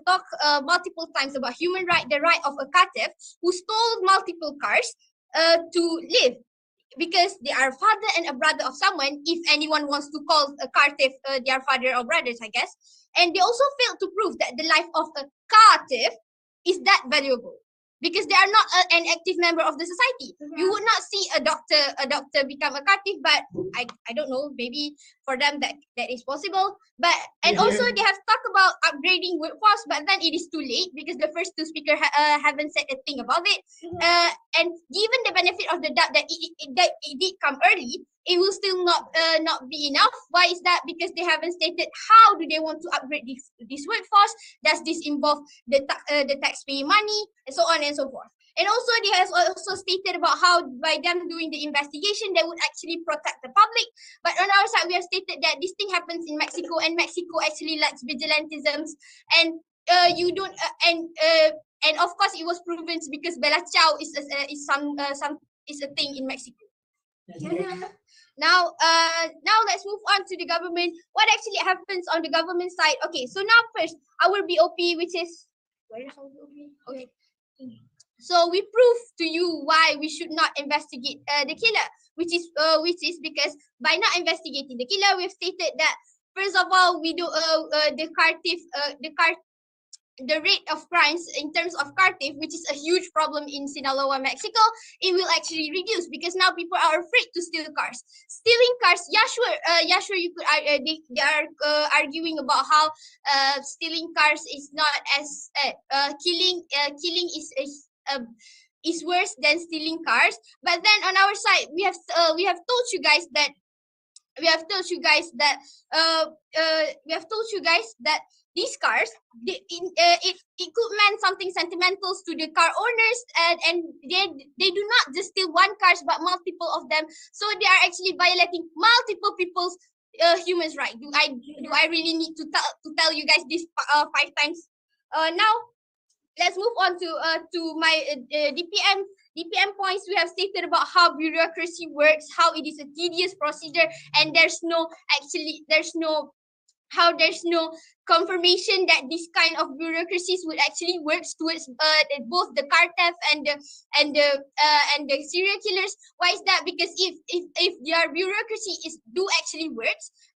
talk multiple times about human right, the right of a captive who stole multiple cars to live, because they are father and a brother of someone, if anyone wants to call a captive their father or brothers, I guess. And they also failed to prove that the life of a captive is that valuable, because they are not an active member of the society. You would not see a doctor become a captive, but I don't know, maybe for them that is possible. But and also they have talked about upgrading workforce, but then it is too late because the first two speakers haven't said a thing about it. And given the benefit of the doubt that it did come early, it will still not be enough. Why is that? Because they haven't stated how do they want to upgrade this workforce. Does this involve the taxpayer money, and so on and so forth. And also they have also stated about how by them doing the investigation they would actually protect the public. But on our side, we have stated that this thing happens in Mexico, and Mexico actually lacks vigilantism, and you don't and of course it was proven because Bella Ciao is a thing in Mexico. Now let's move on to the government. What actually happens on the government side? Okay, so now first our BOP, which is where is our BOP? Okay. So we prove to you why we should not investigate the killer, which is because by not investigating the killer, we've stated that first of all we do the rate of crimes in terms of car thief, which is a huge problem in Sinaloa, Mexico, it will actually reduce because now people are afraid to steal cars. Stealing cars, yeah, sure, you could. They are arguing about how stealing cars is not as killing is worse than stealing cars. But then on our side, we have told you guys that these cars, it could mean something sentimental to the car owners, and they do not just steal one cars but multiple of them, so they are actually violating multiple people's humans right. Do I really need to tell you guys this 5 times? Now let's move on to my DPM points. We have stated about how bureaucracy works, how it is a tedious procedure, and there's no confirmation that this kind of bureaucracies would actually work towards both the car theft and the serial killers. Why is that? Because if their bureaucracy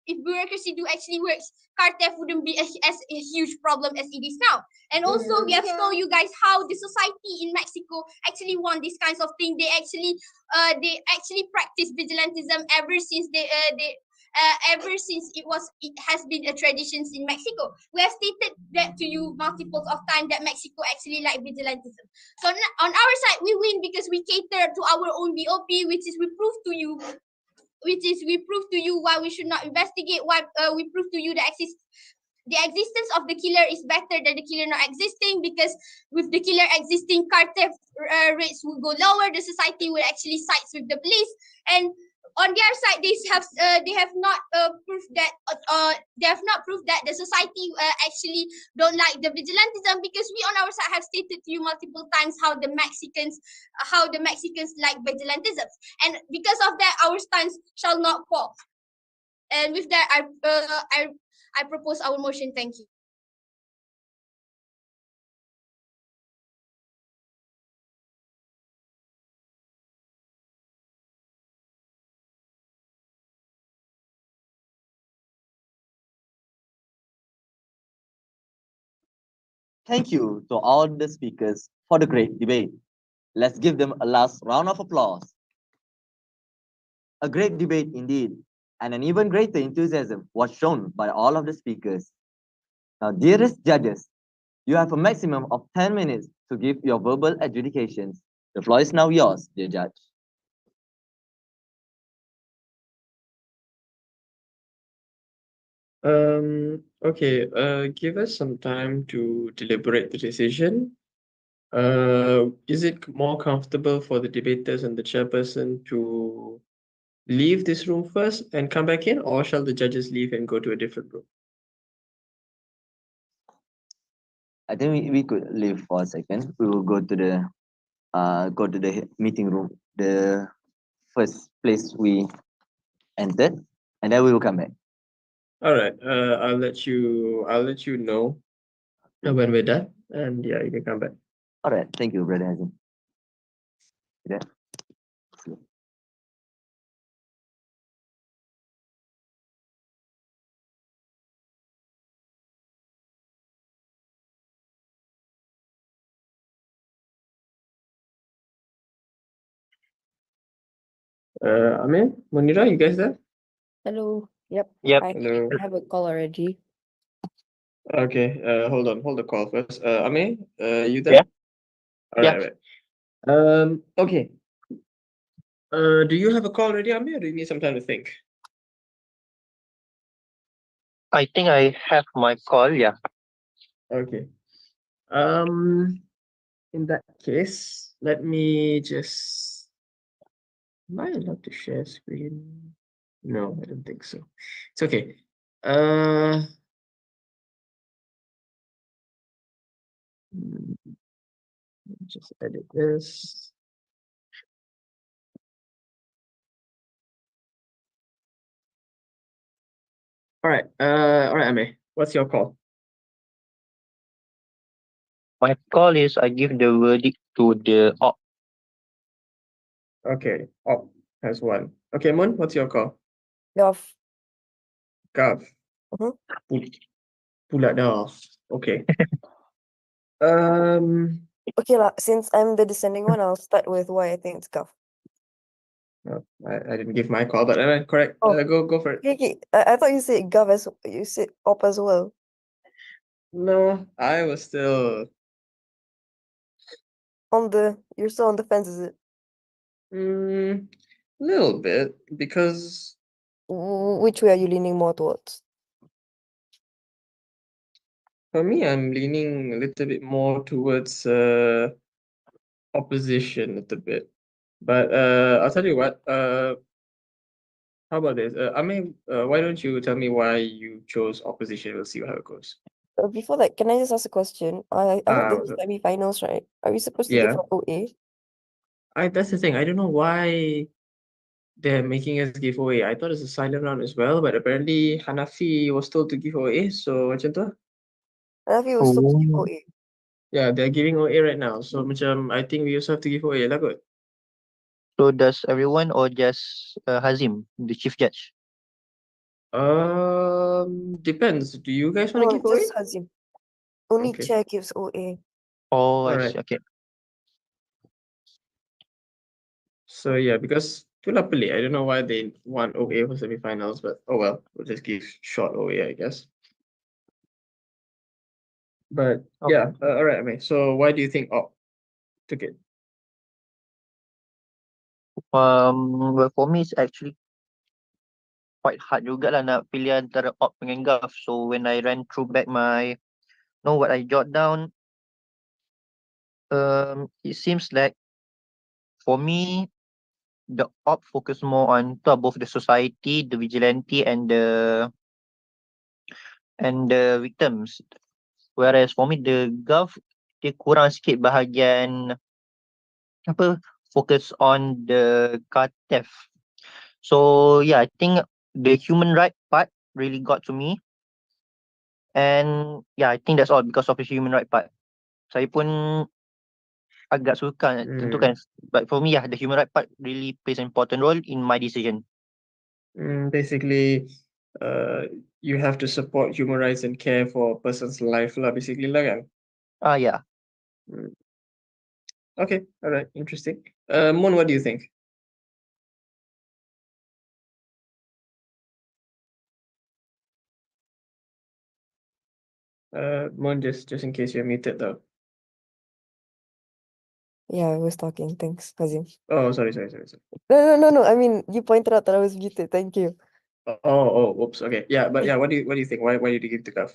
bureaucracy actually works, car theft wouldn't be as a huge problem as it is now. And also, we have told you guys how the society in Mexico actually want these kinds of things. They actually practice vigilantism ever since it has been a tradition in Mexico. We have stated that to you multiples of times that Mexico actually like vigilantism. So on our side, we win because we cater to our own BOP, which is we prove to you why we should not investigate. Why we prove to you the existence of the killer is better than the killer not existing, because with the killer existing, car theft rates will go lower. The society will actually side with the police, and on their side they have not proved that the society actually don't like the vigilantism, because we on our side have stated to you multiple times how the Mexicans like vigilantism, and because of that our stance shall not fall. And with that I propose our motion. Thank you. Thank you to all the speakers for the great debate. Let's give them a last round of applause. A great debate indeed, and an even greater enthusiasm was shown by all of the speakers. Now, dearest judges, you have a maximum of 10 minutes to give your verbal adjudications. The floor is now yours, dear judge. Okay, give us some time to deliberate the decision. Is it more comfortable for the debaters and the chairperson to leave this room first and come back in, or shall the judges leave and go to a different room? I think we could leave for a second. We will go to the meeting room, the first place we entered, and then we will come back. All right, I'll let you know when we're done, and yeah, you can come back. All right, thank you, Brother Hazim. Yeah. Amir, Munira, you guys there? Hello. Yep. Yep. I Hello. have a call already. Okay, hold the call first. Amir, you there? Yeah. All Yeah. right, all right. Okay. Do you have a call already, Amir, or do you need some time to think? I think I have my call. Yeah. Okay. In that case, let me just. Am I allowed to share screen? No, I don't think so. It's okay. Just edit this. All right, Ame, what's your call? My call is I give the verdict to the op. Okay, Op has one. Okay, Mon, what's your call? Gov. Gov. Mhm. Pula dah. Okay. Okay, lah. Since I'm the descending one, I'll start with why I think it's Gov. I didn't give my call, but correct. Oh. Go for it. Okay. I thought you said Gov as you said op as well. No, I was still You're still on the fence, is it? little bit, because Which way are you leaning more towards? for me, I'm leaning a little bit more towards opposition a little bit. But I'll tell you what, how about this? Ame, why don't you tell me why you chose opposition? We'll see how it goes. Before that, can I just ask a question? I heard what's there's up? semi-finals, right? Are we supposed to give Yeah. for OA? That's the thing. I don't know why they're making us give away. I thought it's a silent round as well, but apparently Hanafi was told to give away. So macam tu. Hanafi was supposed to give Oh. OA. Yeah, they're giving away right now. So macam I think we also have to give away lah kot. So does everyone or just Hazim, the chief judge? Depends. Do you guys want No, to give away? just Hazim. Only Okay. chair gives OA. Oh, I Alright. see. Okay. So yeah, because itulah pelik. I don't know why they want OA for semi-finals, but oh well, we'll just give short OA, I guess. But yeah, all right, mate. So why do you think Op took it? Well, for me, it's actually quite hard juga lah nak pilih antara op dengan gov. So when I ran through back what I jot down, it seems like for me, the op focus more on both the society, the vigilante, and the victims. Whereas for me, the gov dia kurang sikit bahagian apa focus on the car theft. So yeah, I think the human right part really got to me. And yeah, I think that's all because of the human right part. Saya pun agak suka nak tentukan. But for me, yeah, the human right part really plays an important role in my decision. Basically, you have to support human rights and care for a person's life lah, basically lah kan. Yeah. Okay, all right, interesting. Mon, what do you think? Mon, just in case you're muted though. Yeah, I was talking. Thanks, Hazim. Oh, sorry. No. I mean, you pointed out that I was muted. Thank you. Oops. Okay. Yeah, but yeah, what do you think? Why did you give to Gov?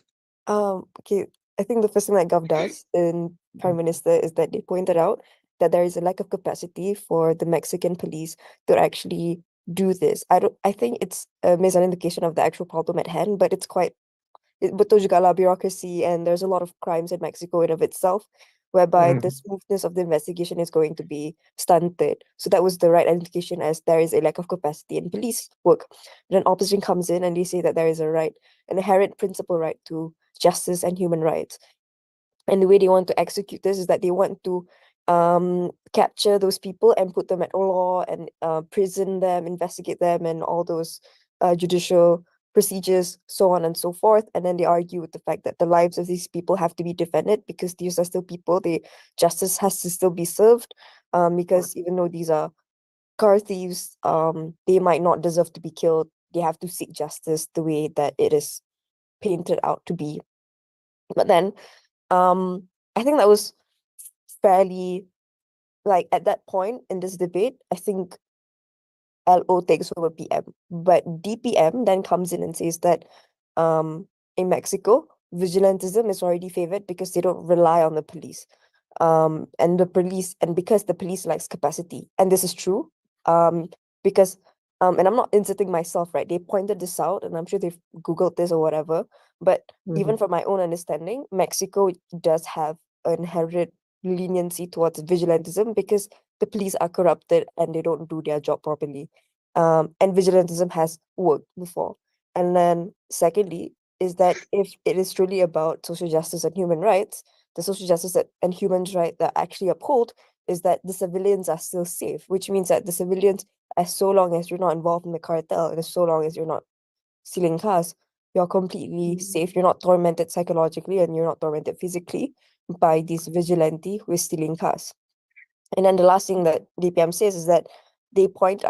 Okay. I think the first thing that Gov does in Prime Minister is that they pointed out that there is a lack of capacity for the Mexican police to actually do this. I think it's a misidentification of the actual problem at hand, but it's quite betul juga lah bureaucracy, and there's a lot of crimes in Mexico in of itself, whereby the smoothness of the investigation is going to be stunted. So that was the right identification as there is a lack of capacity in police work. Then opposition comes in and they say that there is an inherent principle right to justice and human rights. And the way they want to execute this is that they want to capture those people and put them at law and prison them, investigate them, and all those judicial procedures, so on and so forth. And then they argue with the fact that the lives of these people have to be defended because these are still people. Justice has to still be served because even though these are car thieves, they might not deserve to be killed. They have to seek justice the way that it is painted out to be. But then I think that was fairly, like, at that point in this debate, I think LO takes over PM, but DPM then comes in and says that in Mexico, vigilantism is already favored because they don't rely on the police. And because the police lacks capacity, and this is true, because and I'm not inserting myself, right? They pointed this out, and I'm sure they've Googled this or whatever. But even from my own understanding, Mexico does have an inherent leniency towards vigilantism because the police are corrupted and they don't do their job properly. And vigilantism has worked before. And then secondly, is that if it is truly about social justice and human rights, the social justice and human rights that actually uphold is that the civilians are still safe, which means that the civilians, as so long as you're not involved in the cartel, and as so long as you're not stealing cars, you're completely safe. You're not tormented psychologically and you're not tormented physically by these vigilante who is stealing cars. And then the last thing that DPM says is that they point